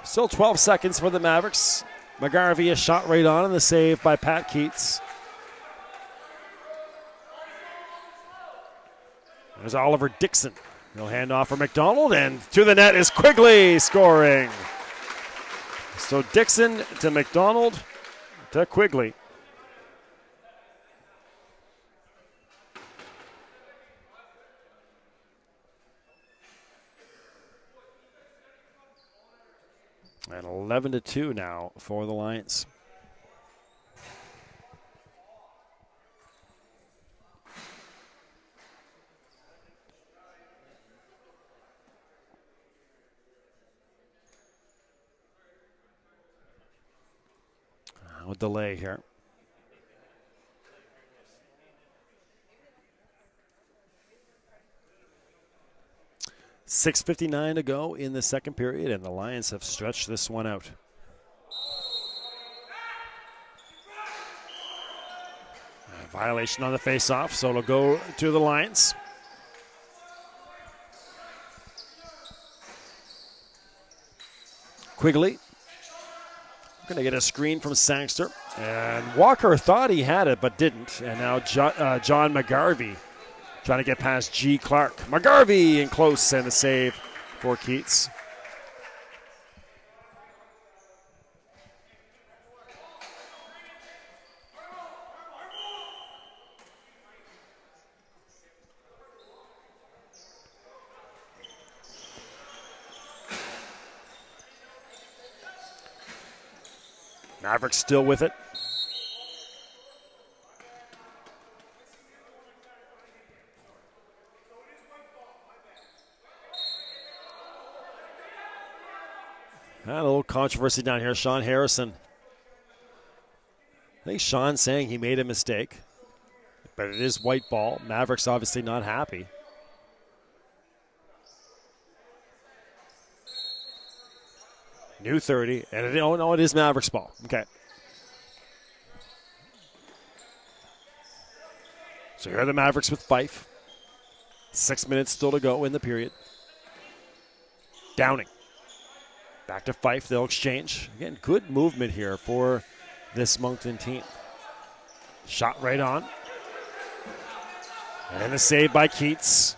Still 12 seconds for the Mavericks. McGarvey a shot right on, and the save by Pat Keats. There's Oliver Dixon. He'll hand off for McDonald, and to the net is Quigley scoring. So Dixon to McDonald to Quigley. And 11-2 now for the Lions. A delay here. .6:59 to go in the second period, and the Lions have stretched this one out. A violation on the faceoff, so it'll go to the Lions. Quigley going to get a screen from Sangster, and Walker thought he had it but didn't, and now John McGarvey trying to get past G. Clark. McGarvey in close, and a save for Keats. Mavericks still with it. A little controversy down here. Sean Harrison. I think Sean's saying he made a mistake, but it is white ball. Mavericks obviously not happy. New 30, and it is Mavericks ball. Okay. So here are the Mavericks with Fife. 6 minutes still to go in the period. Downing. Back to Fife. They'll exchange. Again, good movement here for this Moncton team. Shot right on. And a save by Keats.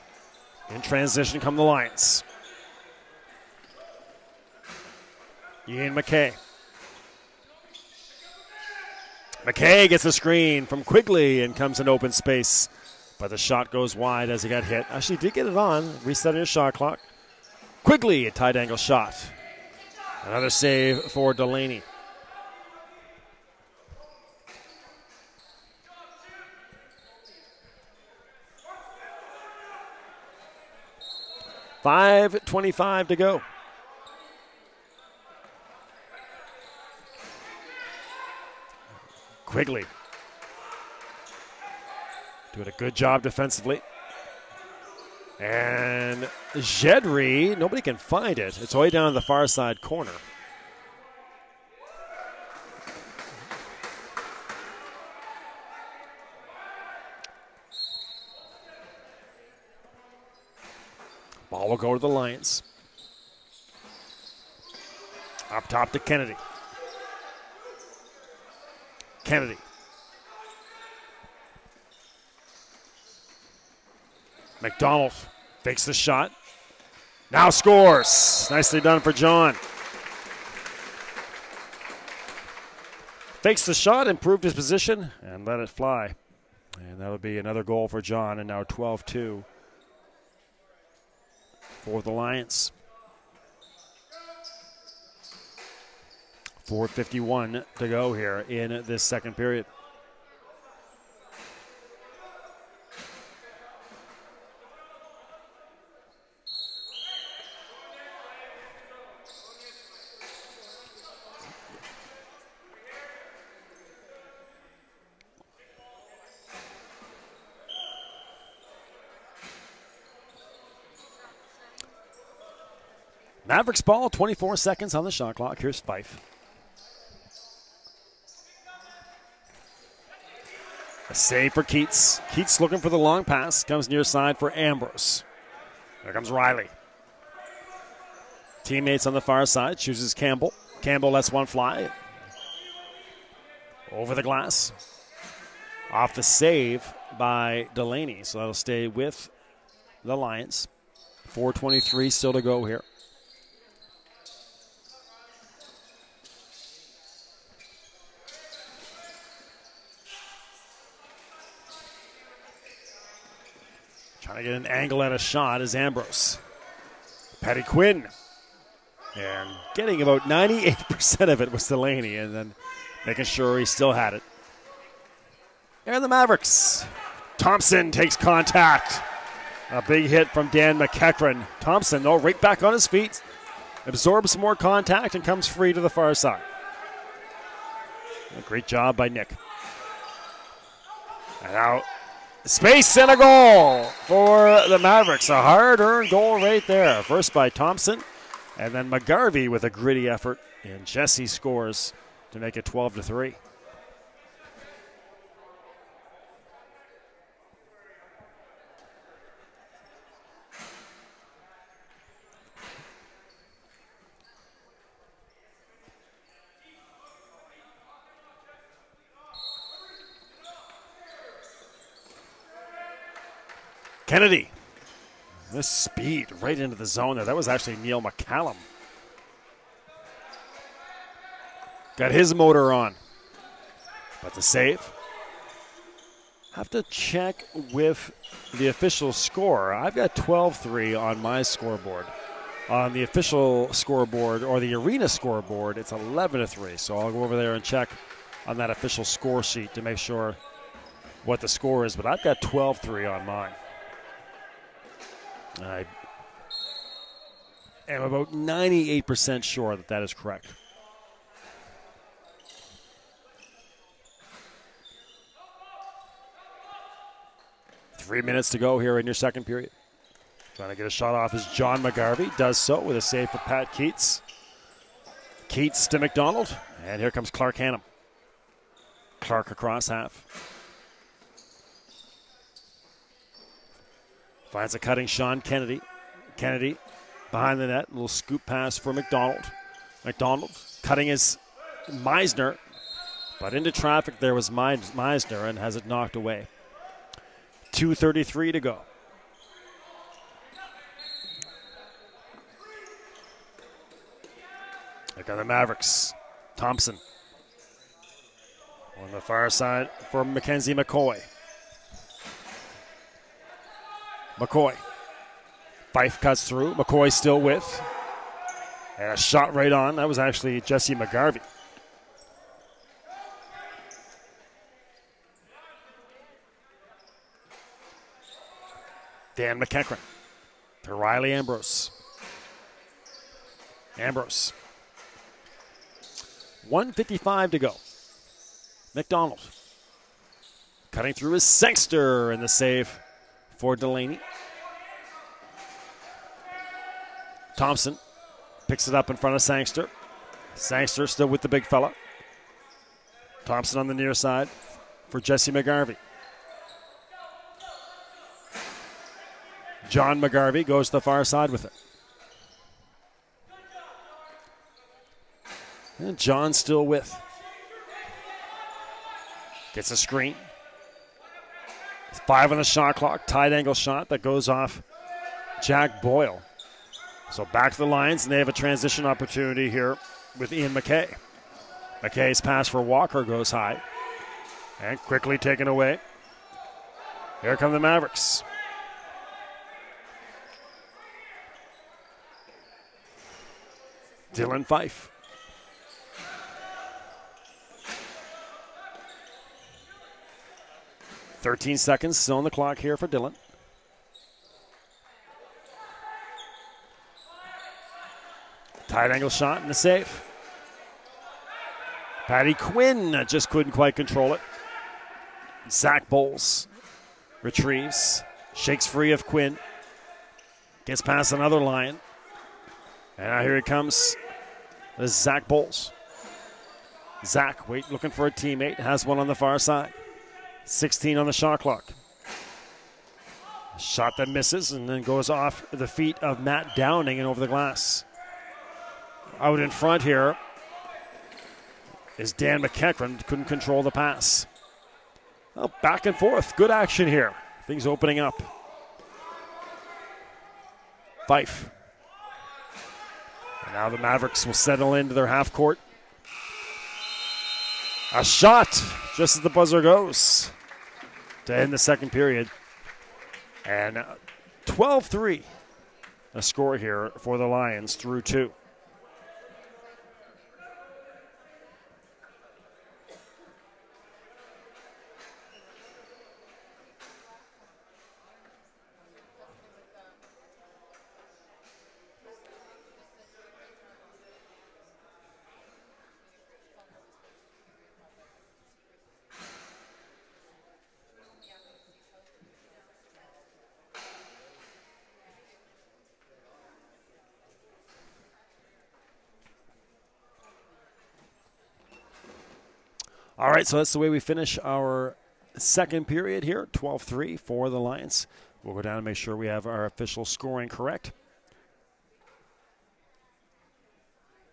In transition come the Lions. Ian McKay. McKay gets a screen from Quigley and comes in open space. But the shot goes wide as he got hit. Actually did get it on. Resetting his shot clock. Quigley, a tight angle shot. Another save for Delaney. .5:25 to go. Quigley doing a good job defensively. And Jedry, nobody can find it. It's way down the far side corner. Ball will go to the Lions. Up top to Kennedy. Kennedy. McDonald fakes the shot. Now scores. Nicely done for John. Fakes the shot, improved his position, and let it fly. And that'll be another goal for John, and now 12-2 for the Lions. 4:51 to go here in this second period. Mavericks ball, 24 seconds on the shot clock. Here's Fife. A save for Keats. Keats looking for the long pass. Comes near side for Ambrose. There comes Riley. Teammates on the far side. Chooses Campbell. Campbell lets one fly. Over the glass. Off the save by Delaney. So that'll stay with the Lions. 4:23 still to go here. Trying to get an angle at a shot is Ambrose. Patty Quinn And getting about 98% of it was Delaney, and then making sure he still had it. And the Mavericks. Thompson takes contact. A big hit from Dan McEachran. Thompson, though, right back on his feet. Absorbs more contact and comes free to the far side. A great job by Nick. And now, space and a goal for the Mavericks. A hard-earned goal right there. First by Thompson, and then McGarvey with a gritty effort. And Jesse scores to make it 12-3. Kennedy. This speed right into the zone there. That was actually Neil McCallum. Got his motor on. But the save. Have to check with the official score. I've got 12-3 on my scoreboard. On the official scoreboard, or the arena scoreboard, it's 11-3. So I'll go over there and check on that official score sheet to make sure what the score is. But I've got 12-3 on mine. I am about 98% sure that that is correct. Three minutes to go here in your second period. Trying to get a shot off is John McGarvey. Does so with a save for Pat Keats. Keats to McDonald. And here comes Clark Hannum. Clark across half. Finds a cutting Sean Kennedy. Kennedy behind the net. A little scoop pass for McDonald. McDonald cutting his Meisner. But into traffic there was Meisner and has it knocked away. 2:33 to go. Look at the Mavericks. Thompson. On the far side for Mackenzie McCoy. McCoy. Fife cuts through. McCoy still with. And a shot right on. That was actually Jesse McGarvey. Dan McEachran to Riley Ambrose. Ambrose. 1:55 to go. McDonald. Cutting through his Sangster in the save for Delaney. Thompson picks it up in front of Sangster. Sangster still with the big fella. Thompson on the near side for Jesse McGarvey. John McGarvey goes to the far side with it. And John still with. Gets a screen. 5 on the shot clock. Tight angle shot that goes off Jack Boyle. So back to the lines, and they have a transition opportunity here with Ian McKay. McKay's pass for Walker goes high. And quickly taken away. Here come the Mavericks. Dylan Fife. "13 seconds still on the clock here for Dylan. Tight angle shot and the save. Patty Quinn just couldn't quite control it. Zach Bowles retrieves, shakes free of Quinn, gets past another Lion. And now here he comes. This is Zach Bowles. Zach, looking for a teammate, has one on the far side. 16 on the shot clock. Shot that misses and then goes off the feet of Matt Downing and over the glass. Out in front here is Dan McEachran. Couldn't control the pass. Well, back and forth. Good action here. Things opening up. Fife. And now the Mavericks will settle into their half court. A shot just as the buzzer goes to end the second period. And 12-3 a score here for the Lions through 2. All right, so that's the way we finish our second period here, 12-3 for the Lions. We'll go down and make sure we have our official scoring correct.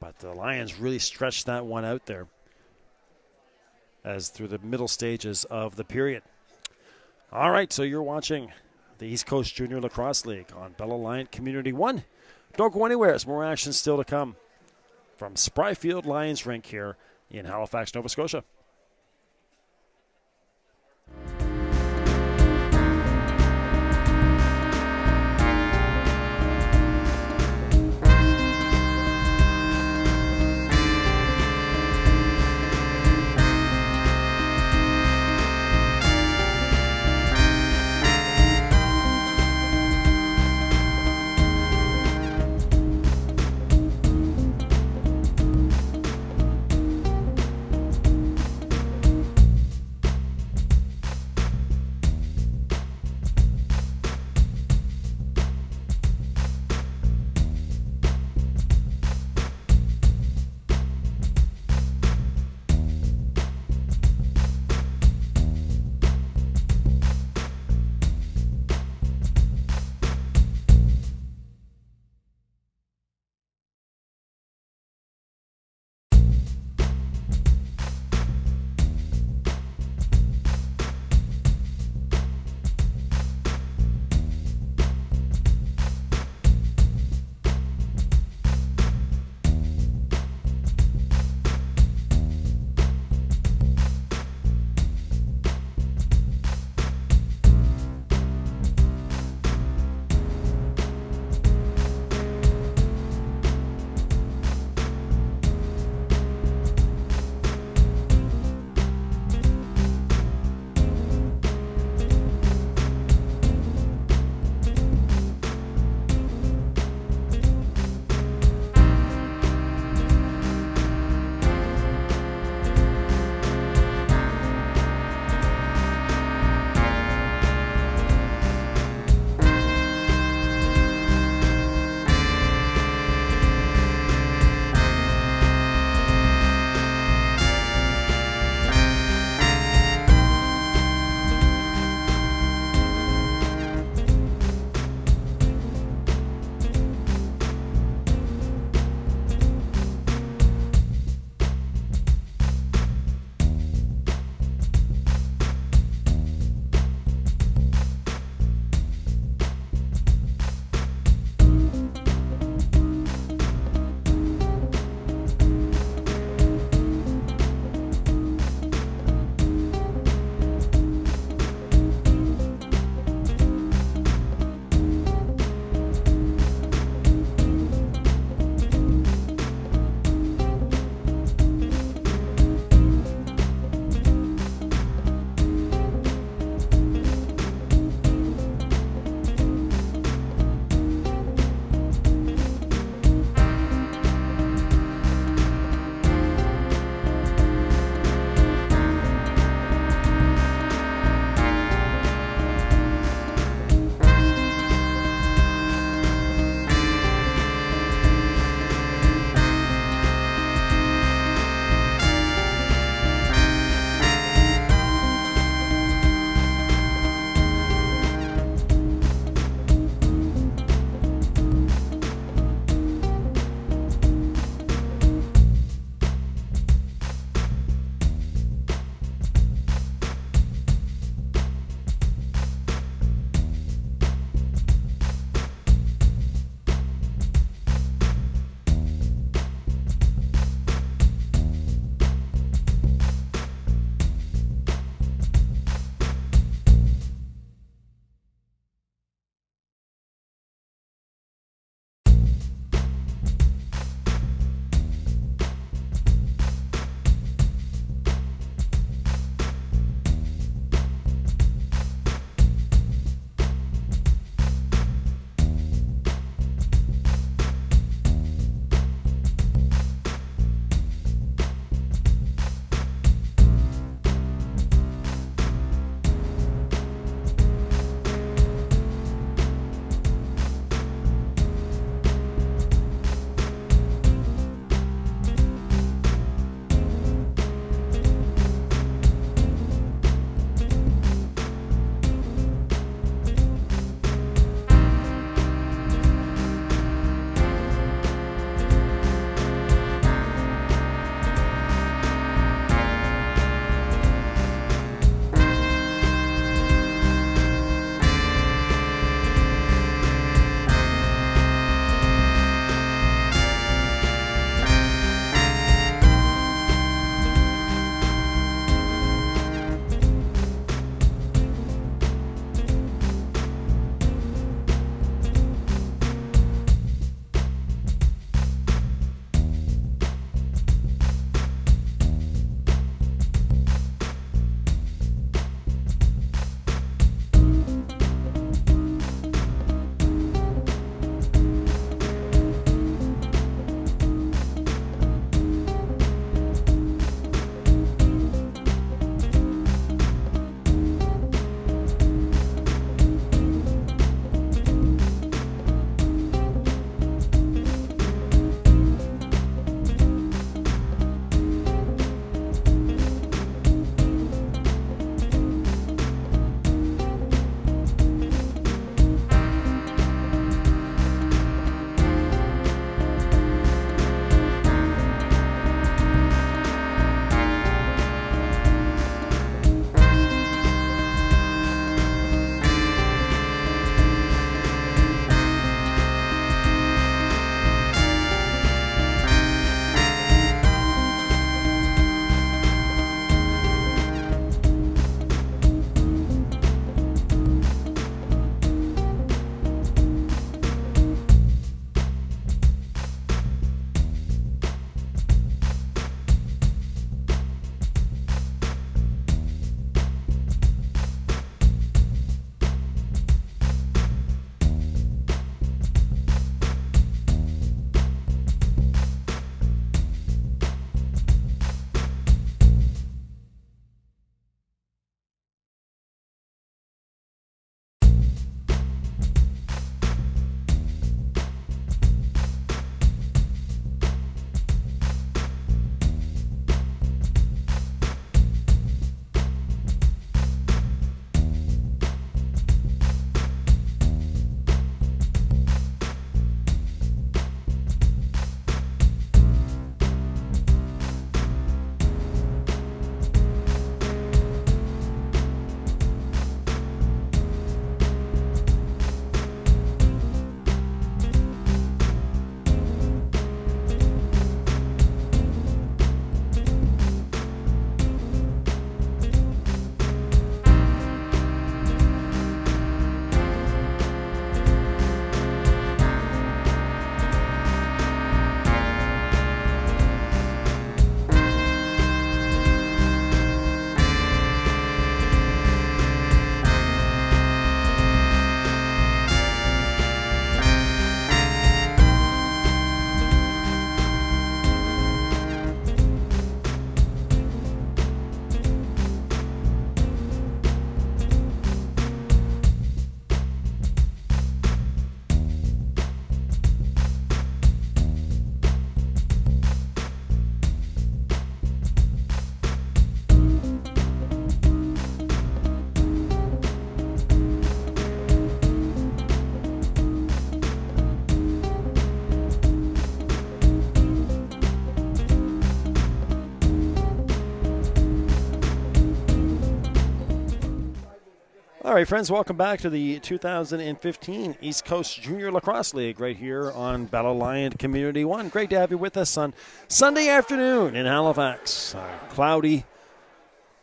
But the Lions really stretched that one out there as through the middle stages of the period. All right, so you're watching the East Coast Junior Lacrosse League on Bell Aliant Community 1. Don't go anywhere. There's more action still to come from Spryfield Lions Rink here in Halifax, Nova Scotia. All right, friends, welcome back to the 2015 East Coast Junior Lacrosse League right here on Battle Aliant Community One. Great to have you with us on Sunday afternoon in Halifax. Cloudy,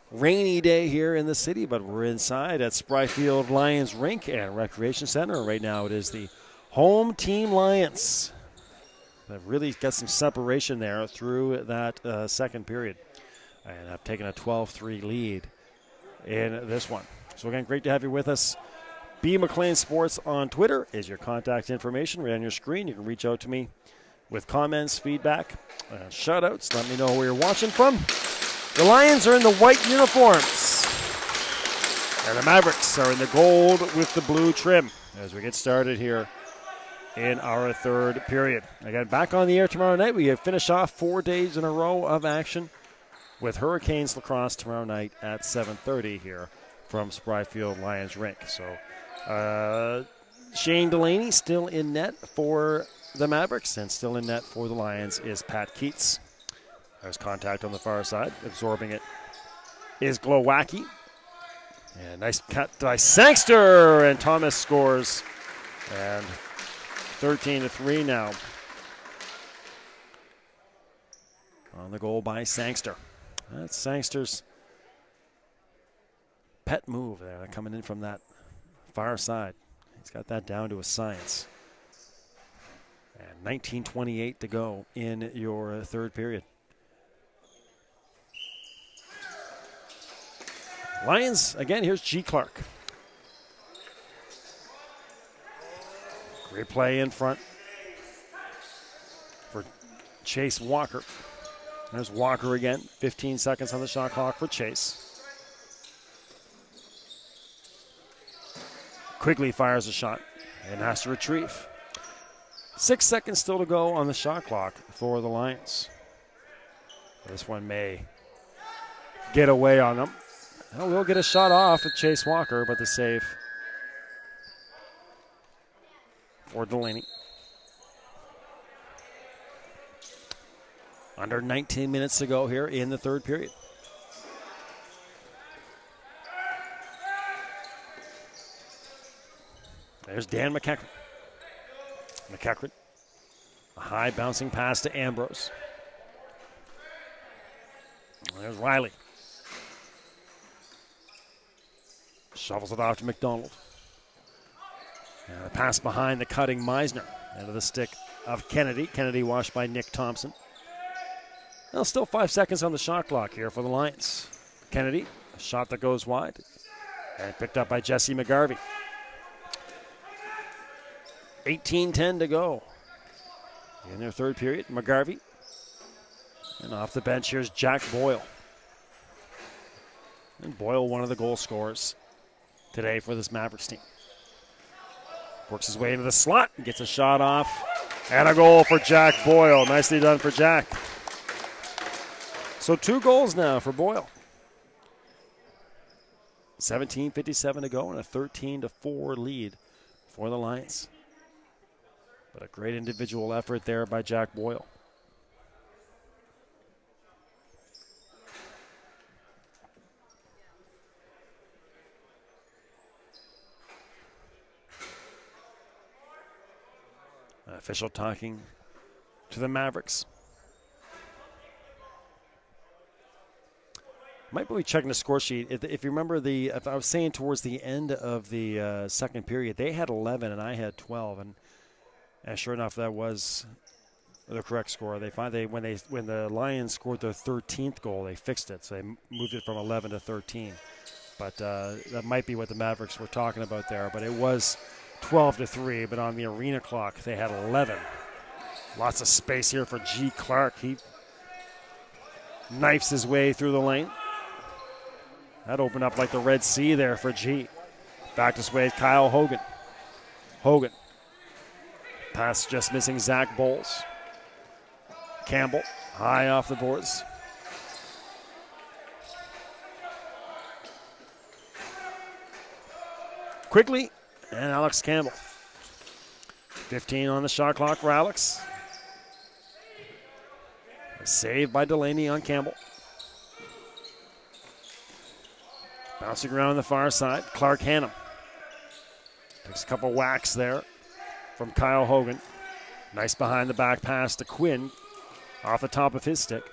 rainy day here in the city, but we're inside at Spryfield Lions Rink and Recreation Center. Right now it is the home team Lions. They've really got some separation there through that second period and have taken a 12-3 lead in this one. So again, great to have you with us. B. McLean Sports on Twitter is your contact information right on your screen. You can reach out to me with comments, feedback, shout-outs. Let me know where you're watching from. The Lions are in the white uniforms, and the Mavericks are in the gold with the blue trim as we get started here in our third period. Again, back on the air tomorrow night. We finish off 4 days in a row of action with Hurricanes lacrosse tomorrow night at 7:30 here from Spryfield Lions Rink. So Shane Delaney still in net for the Mavericks, and still in net for the Lions is Pat Keats. There's contact on the far side. Absorbing it is Glowacki. And nice cut by Sangster, and Thomas scores. And 13-3 now on the goal by Sangster. That's Sangster's pet move there, coming in from that far side. He's got that down to a science. And 19:28 to go in your third period. Lions, again, here's G. Clark. Great play in front for Chase Walker. There's Walker again. 15 seconds on the shot clock for Chase. Quigley fires a shot and has to retrieve. 6 seconds still to go on the shot clock for the Lions. This one may get away on them. We'll get a shot off with Chase Walker, but the save for Delaney. Under 19 minutes to go here in the third period. There's Dan McEachran. McEachran. A high bouncing pass to Ambrose. There's Riley. Shovels it off to McDonald. And a pass behind the cutting Meisner. Into the stick of Kennedy. Kennedy washed by Nick Thompson. Well, still 5 seconds on the shot clock here for the Lions. Kennedy, a shot that goes wide. And picked up by Jesse McGarvey. 18:10 to go in their third period. McGarvey. And off the bench, here's Jack Boyle. And Boyle, one of the goal scorers today for this Mavericks team. Works his way into the slot, gets a shot off, and a goal for Jack Boyle. Nicely done for Jack. So 2 goals now for Boyle. 17:57 to go and a 13-4 lead for the Lions. But a great individual effort there by Jack Boyle. An official talking to the Mavericks. Might be checking the score sheet. If you remember, if I was saying towards the end of the second period, they had 11 and I had 12, and sure enough, that was the correct score. When the Lions scored their 13th goal, they fixed it, so they moved it from 11 to 13. But that might be what the Mavericks were talking about there. But it was 12-3. But on the arena clock, they had 11. Lots of space here for G. Clark. He knifes his way through the lane. That opened up like the Red Sea there for G. Back this way, Kyle Hogan. Hogan. Pass just missing Zach Bowles. Campbell, high off the boards. Quigley and Alex Campbell. 15 on the shot clock for Alex. A save by Delaney on Campbell. Bouncing around the far side, Clark Hannum. Takes a couple whacks there from Kyle Hogan. Nice behind the back pass to Quinn off the top of his stick.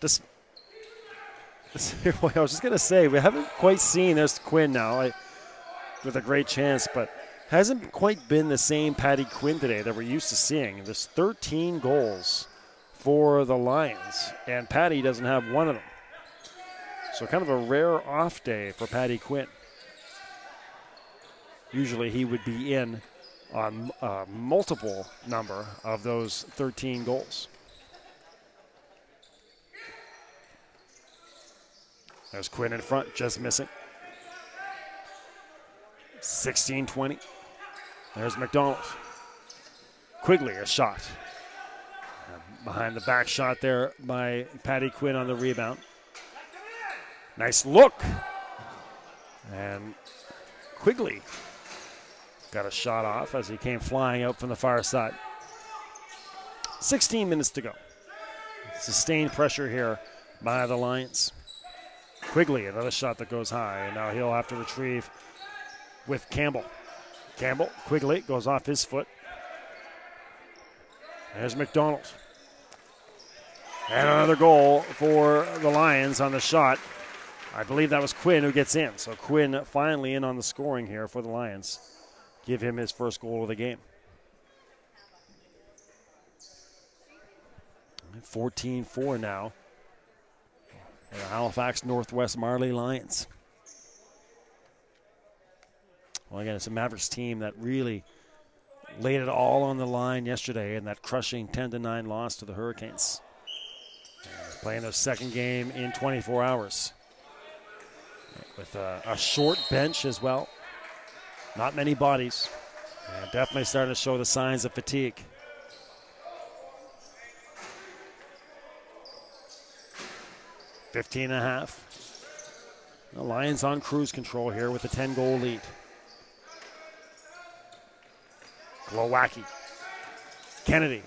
I was just going to say, we haven't quite seen, there's Quinn now with a great chance, but hasn't quite been the same Patty Quinn today that we're used to seeing. There's 13 goals for the Lions, and Patty doesn't have one of them. So kind of a rare off day for Patty Quinn. Usually he would be in on a multiple number of those 13 goals. There's Quinn in front, just missing. 16-20. There's McDonald. Quigley, a shot. Behind the back shot there by Patty Quinn on the rebound. Nice look. And Quigley got a shot off as he came flying out from the far side. 16 minutes to go. Sustained pressure here by the Lions. Quigley, another shot that goes high, and now he'll have to retrieve with Campbell. Campbell, Quigley, goes off his foot. There's McDonald. And another goal for the Lions on the shot. I believe that was Quinn who gets in. So Quinn finally in on the scoring here for the Lions. Give him his first goal of the game. 14-4 now. And the Halifax Northwest Marley Lions. Well, again, it's a Mavericks team that really laid it all on the line yesterday in that crushing 10-9 loss to the Hurricanes. Playing their second game in 24 hours. With a short bench as well. Not many bodies. And definitely starting to show the signs of fatigue. $15.5. The Lions on cruise control here with a 10-goal lead. Glowacki. Kennedy.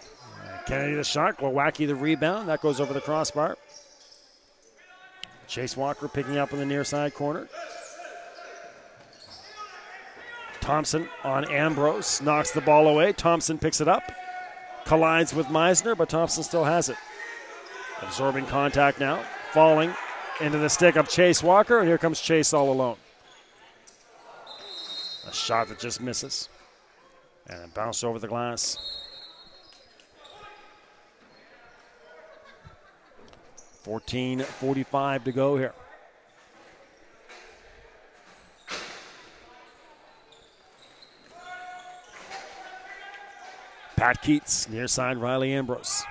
Kennedy the shot. Glowacki the rebound. That goes over the crossbar. Chase Walker picking up on the near side corner. Thompson on Ambrose. Knocks the ball away. Thompson picks it up. Collides with Meisner, but Thompson still has it. Absorbing contact now. Falling into the stick of Chase Walker, and here comes Chase all alone. A shot that just misses. And it bounced over the glass. $14:45 to go here. Pat Keats, near side Riley Ambrose.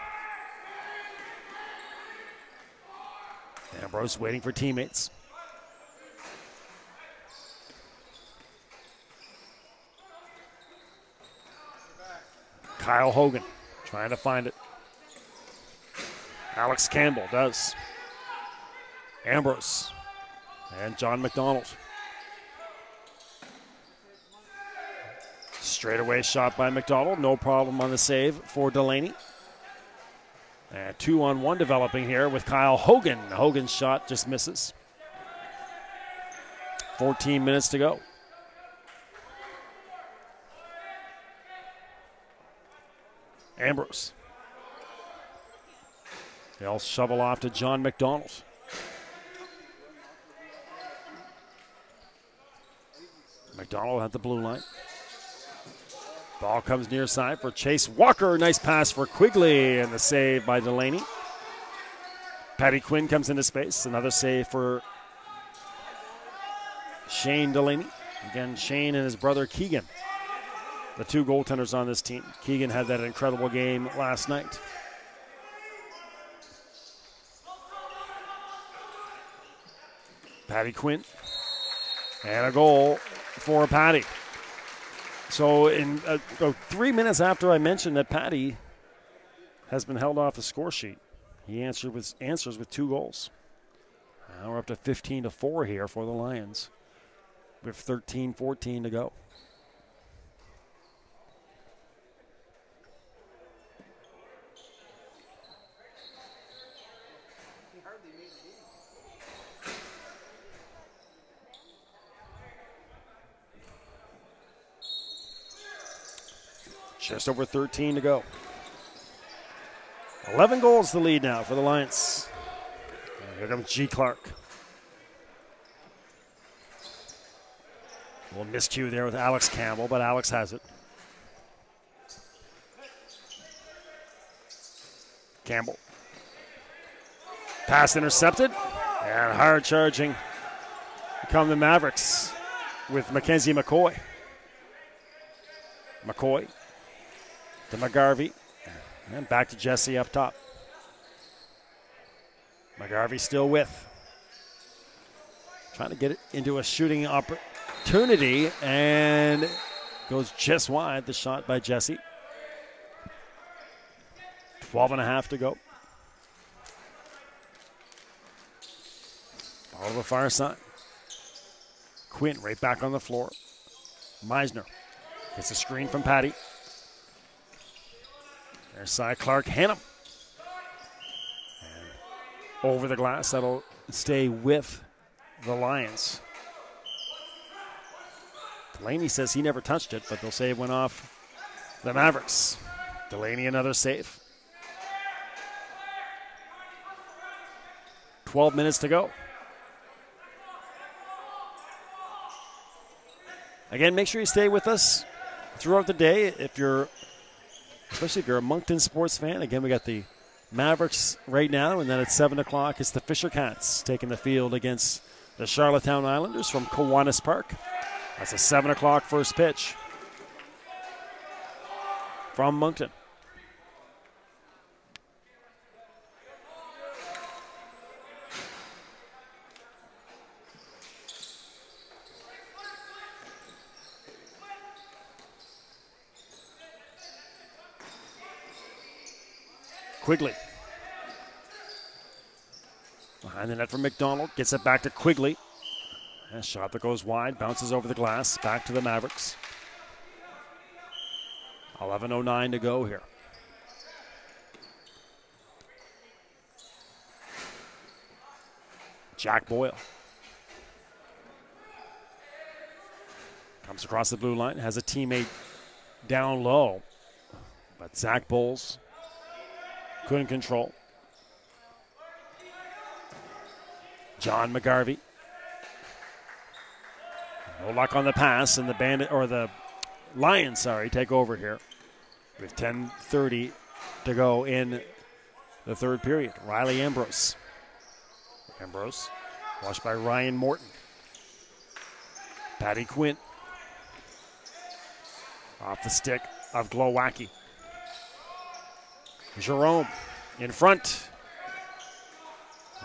Ambrose waiting for teammates. Kyle Hogan trying to find it. Alex Campbell does. Ambrose and John McDonald. Straightaway shot by McDonald. No problem on the save for Delaney. And 2-on-1 developing here with Kyle Hogan. Hogan's shot just misses. 14 minutes to go. Ambrose. They'll shovel off to John McDonald. McDonald at the blue line. Ball comes near side for Chase Walker. Nice pass for Quigley and the save by Delaney. Patty Quinn comes into space. Another save for Shane Delaney. Again, Shane and his brother Keegan. The two goaltenders on this team. Keegan had that incredible game last night. Patty Quinn. And a goal for Patty. So in 3 minutes after I mentioned that Patty has been held off the score sheet, he answers with 2 goals. Now we're up to 15-4 here for the Lions with 13:14 to go. Just over 13 to go. 11 goals the lead now for the Lions. And here comes G. Clark. A little miscue there with Alex Campbell, but Alex has it. Campbell. Pass intercepted. And hard charging come the Mavericks with Mackenzie McCoy. McCoy to McGarvey. And back to Jesse up top. McGarvey still with. Trying to get it into a shooting opportunity. And goes just wide. The shot by Jesse. 12.5 to go. Ball to the far side. Quinn right back on the floor. Meisner gets a screen from Patty. There's side Clark Hannum. And over the glass, that'll stay with the Lions. Delaney says he never touched it, but they'll say it went off the Mavericks. Delaney another save. 12 minutes to go. Again, make sure you stay with us throughout the day. Especially if you're a Moncton sports fan. Again, we got the Mavericks right now, and then at 7 o'clock, it's the Fisher Cats taking the field against the Charlottetown Islanders from Kiwanis Park. That's a 7 o'clock first pitch from Moncton. Quigley. Behind the net for McDonald. Gets it back to Quigley. A shot that goes wide. Bounces over the glass. Back to the Mavericks. 11:09 to go here. Jack Boyle. Comes across the blue line. Has a teammate down low. But Zach Bowles couldn't control. John McGarvey. No luck on the pass, and the Lions, take over here with 10:30 to go in the third period. Riley Ambrose. Ambrose, watched by Ryan Morton. Patty Quinn. Off the stick of Glowacki. Jerome in front.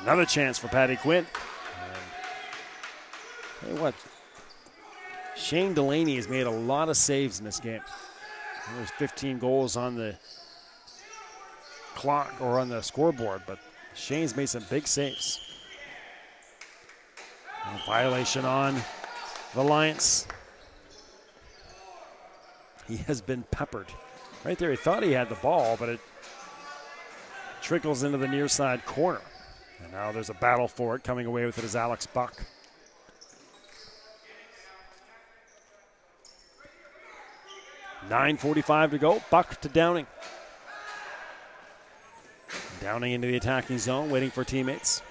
Another chance for Patty Quinn. Tell you what, Shane Delaney has made a lot of saves in this game. There's 15 goals on the clock or on the scoreboard, but Shane's made some big saves. And a violation on the Lions. He has been peppered. Right there, he thought he had the ball, but it trickles into the near side corner. And now there's a battle for it. Coming away with it is Alex Buck. .9:45 to go. Buck to Downing. Downing into the attacking zone, waiting for teammates.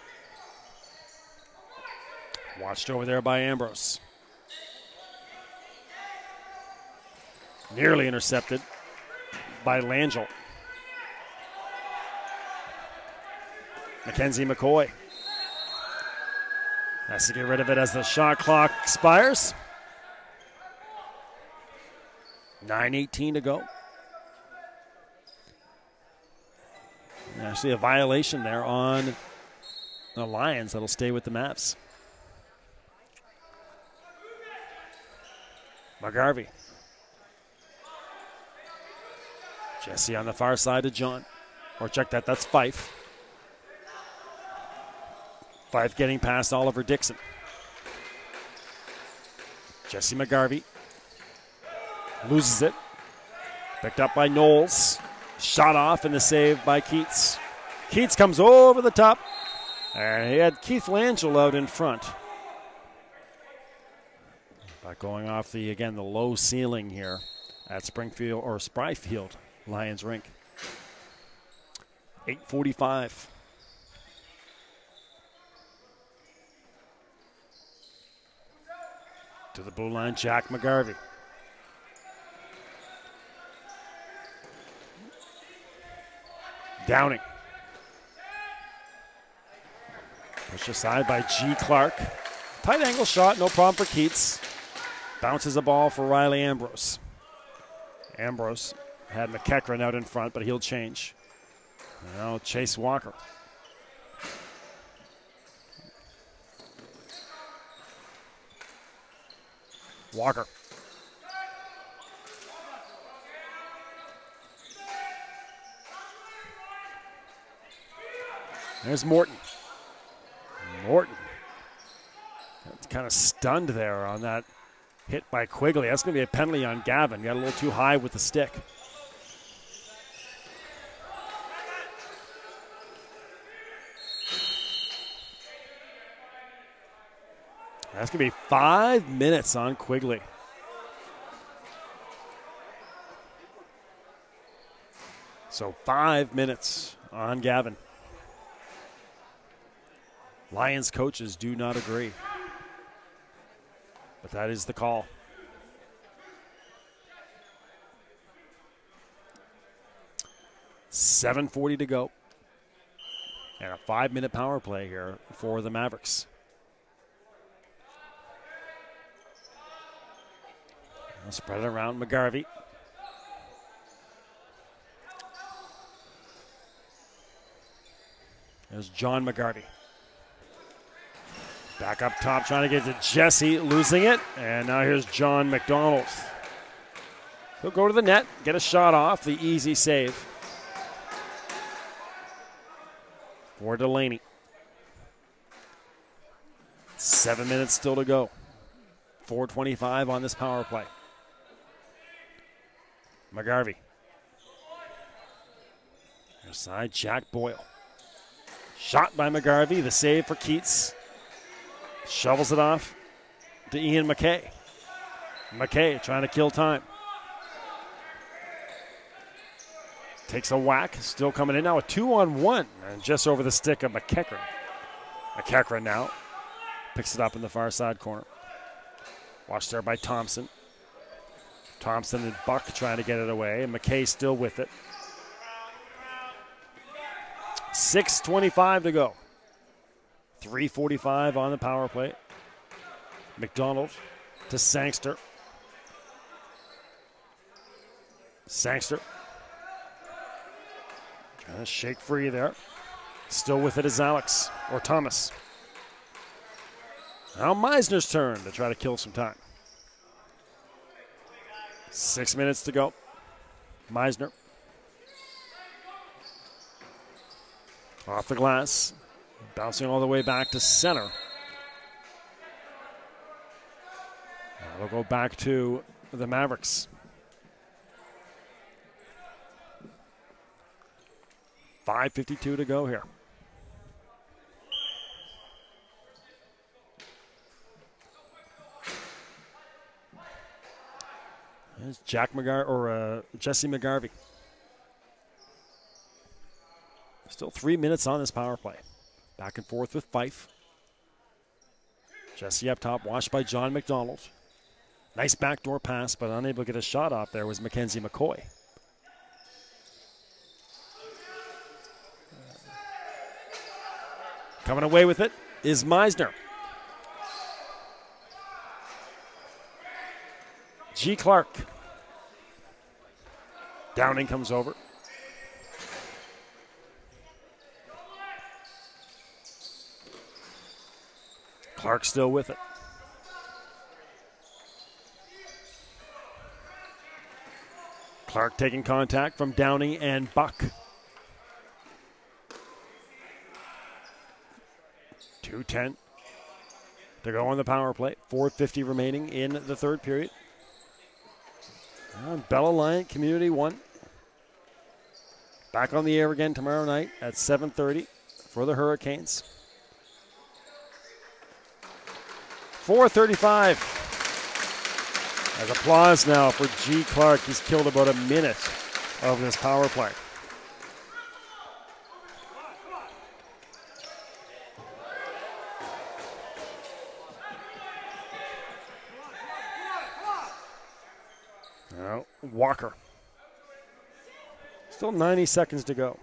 Watched over there by Ambrose. Nearly intercepted by Langell. Mackenzie McCoy has to get rid of it as the shot clock expires. 9:18 to go. Actually, a violation there on the Lions that'll stay with the Mavs. McGarvey. Jesse on the far side to John. Or check that, that's Fife. Fife getting past Oliver Dixon. Jesse McGarvey loses it. Picked up by Knowles. Shot off and the save by Keats. Keats comes over the top. And he had Keith Langell out in front. But going off the low ceiling here at Springfield or Spryfield Lions Rink. 8:45. To the blue line, Jack McGarvey. Downing. Pushed aside by G. Clark. Tight angle shot, no problem for Keats. Bounces the ball for Riley Ambrose. Ambrose had McEachran out in front, but he'll change. Now Chase Walker. Walker. There's Moncton. Moncton. That's kind of stunned there on that hit by Quigley. That's going to be a penalty on Gavin. Got a little too high with the stick. That's going to be 5 minutes on Quigley. So 5 minutes on Gavin. Lions coaches do not agree. But that is the call. $7:40 to go. And a 5-minute power play here for the Mavericks. I'll spread it around McGarvey. There's John McGarvey. Back up top, trying to get to Jesse, losing it. And now here's John McDonald. He'll go to the net, get a shot off, the easy save for Delaney. 7 minutes still to go. 4:25 on this power play. McGarvey. Side, Jack Boyle. Shot by McGarvey, the save for Keats. Shovels it off to Ian McKay. McKay trying to kill time. Takes a whack, still coming in now, a 2-on-1, and just over the stick of McEachran. McEachran now picks it up in the far side corner. Watched there by Thompson. Thompson and Buck trying to get it away, and McKay still with it. 6:25 to go. 3:45 on the power play. McDonald to Sangster. Sangster. Trying to shake free there. Still with it is Alex, or Thomas. Now Meisner's turn to try to kill some time. 6 minutes to go. Meisner. Off the glass. Bouncing all the way back to center. They'll go back to the Mavericks. 5:52 to go here. There's Jesse McGarvey. Still 3 minutes on this power play. Back and forth with Fife. Jesse up top, watched by John McDonald. Nice backdoor pass, but unable to get a shot off there was Mackenzie McCoy. Coming away with it is Meisner. G. Clark. Downing comes over. Clark still with it. Clark taking contact from Downey and Buck. 2:10 to go on the power play. 4:50 remaining in the third period. And Bell Alliant Community 1. Back on the air again tomorrow night at 7:30 for the Hurricanes. 4:35 There's applause now for G. Clark. He's killed about a minute of this power play. Now, Walker. Still 90 seconds to go.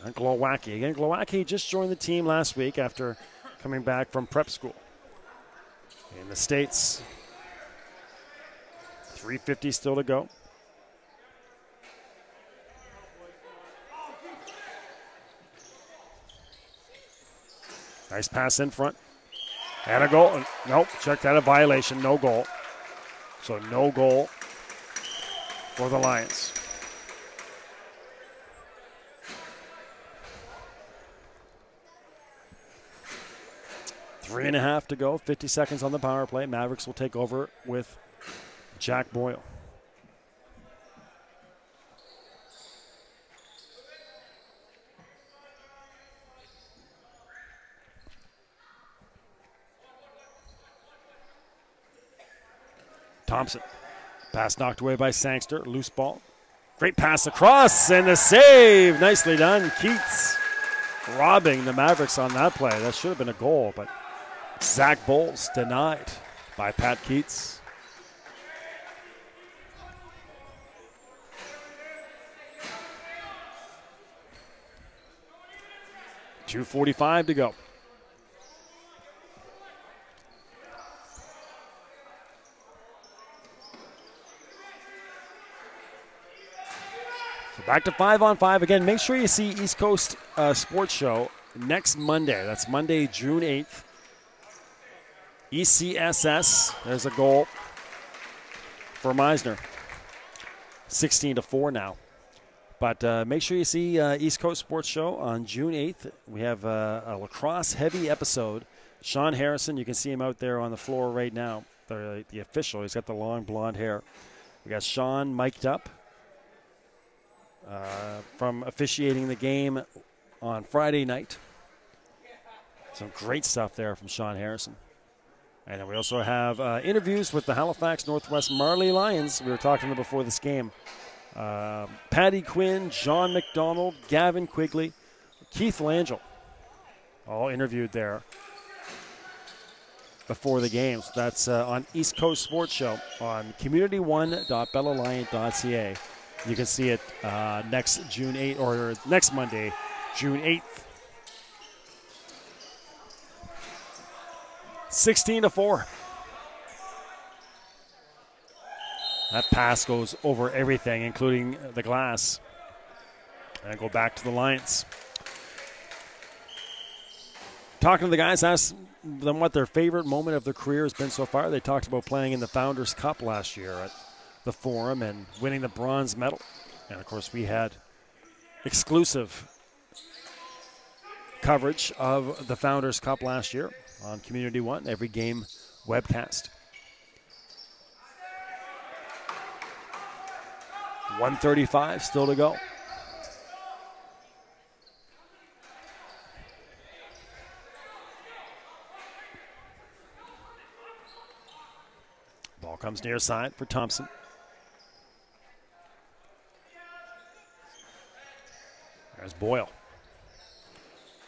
And Glowacki. Again, Glowacki just joined the team last week after coming back from prep school. In the States, 3:50 still to go. Nice pass in front. And a goal. Nope, check that, a violation, no goal. So no goal for the Lions. Three and a half to go, 50 seconds on the power play. Mavericks will take over with Jack Boyle. Thompson. Pass knocked away by Sangster. Loose ball. Great pass across and the save. Nicely done. Keats robbing the Mavericks on that play. That should have been a goal, but Zach Bowles denied by Pat Keats. .245 to go. So back to 5-on-5 again. Make sure you see East Coast Sports Show next Monday. That's Monday, June 8th. ECSS, there's a goal for Meisner. 16-4 now. But make sure you see East Coast Sports Show on June 8th. We have a lacrosse-heavy episode. Sean Harrison, you can see him out there on the floor right now. The official, he's got the long blonde hair. We got Sean mic'd up from officiating the game on Friday night. Some great stuff there from Sean Harrison. And then we also have interviews with the Halifax Northwest Marley Lions. We were talking to them before this game. Patty Quinn, John McDonald, Gavin Quigley, Keith Langell, all interviewed there before the game. So that's on East Coast Sports Show on community1.bellaliant.ca. You can see it next June 8th or next Monday, June 8th. 16-4. That pass goes over everything, including the glass. And go back to the Lions. Talking to the guys, asked them what their favorite moment of their career has been so far. They talked about playing in the Founders Cup last year at the Forum and winning the bronze medal. And, of course, we had exclusive coverage of the Founders Cup last year on Community One, every game webcast. 1:35 still to go. Ball comes near side for Thompson. There's Boyle.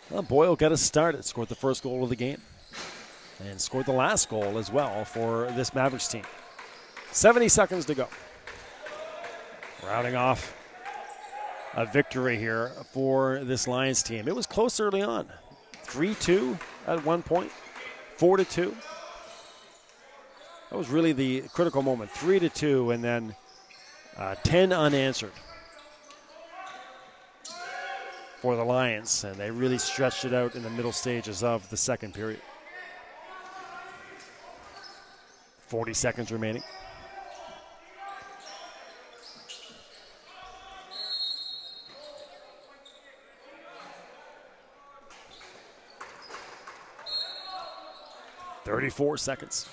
Well, Boyle got us started, scored the first goal of the game, and scored the last goal as well for this Mavericks team. 70 seconds to go. Rounding off a victory here for this Lions team. It was close early on. 3-2 at one point, 4-2. That was really the critical moment. 3-2 and then 10 unanswered for the Lions. And they really stretched it out in the middle stages of the second period. 40 seconds remaining. .34 seconds.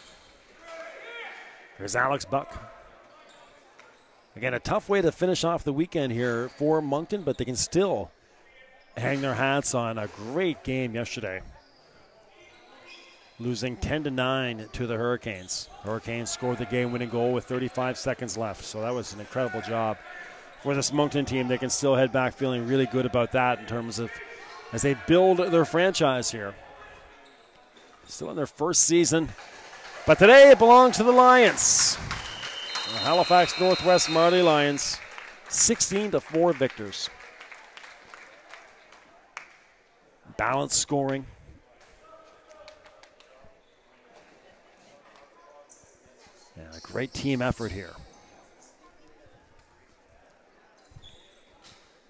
Here's Alex Buck. Again, a tough way to finish off the weekend here for Moncton, but they can still hang their hats on a great game yesterday. Losing 10-9 to the Hurricanes. Hurricanes scored the game-winning goal with 35 seconds left, so that was an incredible job for this Moncton team. They can still head back feeling really good about that in terms of as they build their franchise here. Still in their first season, but today it belongs to the Lions. The Halifax Northwest Marley Lions, 16-4 victors. Balanced scoring. And a great team effort here.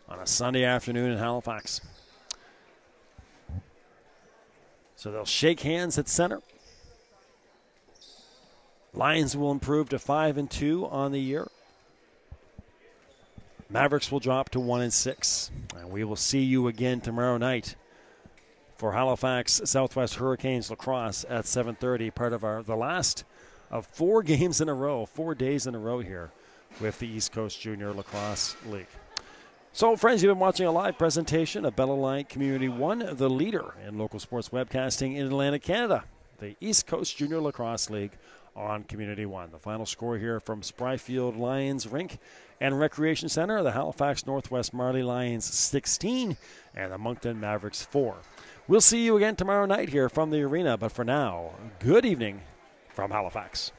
On a Sunday afternoon in Halifax. So they'll shake hands at center. Lions will improve to 5-2 on the year. Mavericks will drop to 1-6. And we will see you again tomorrow night for Halifax Southwest Hurricanes lacrosse at 7:30, part of the last of 4 games in a row, 4 days in a row here with the East Coast Junior Lacrosse League. So, friends, you've been watching a live presentation of Bella Line Community One, the leader in local sports webcasting in Atlantic Canada, the East Coast Junior Lacrosse League on Community One. The final score here from Spryfield Lions Rink and Recreation Center, the Halifax Northwest Marley Lions 16 and the Moncton Mavericks 4. We'll see you again tomorrow night here from the arena, but for now, good evening from Halifax.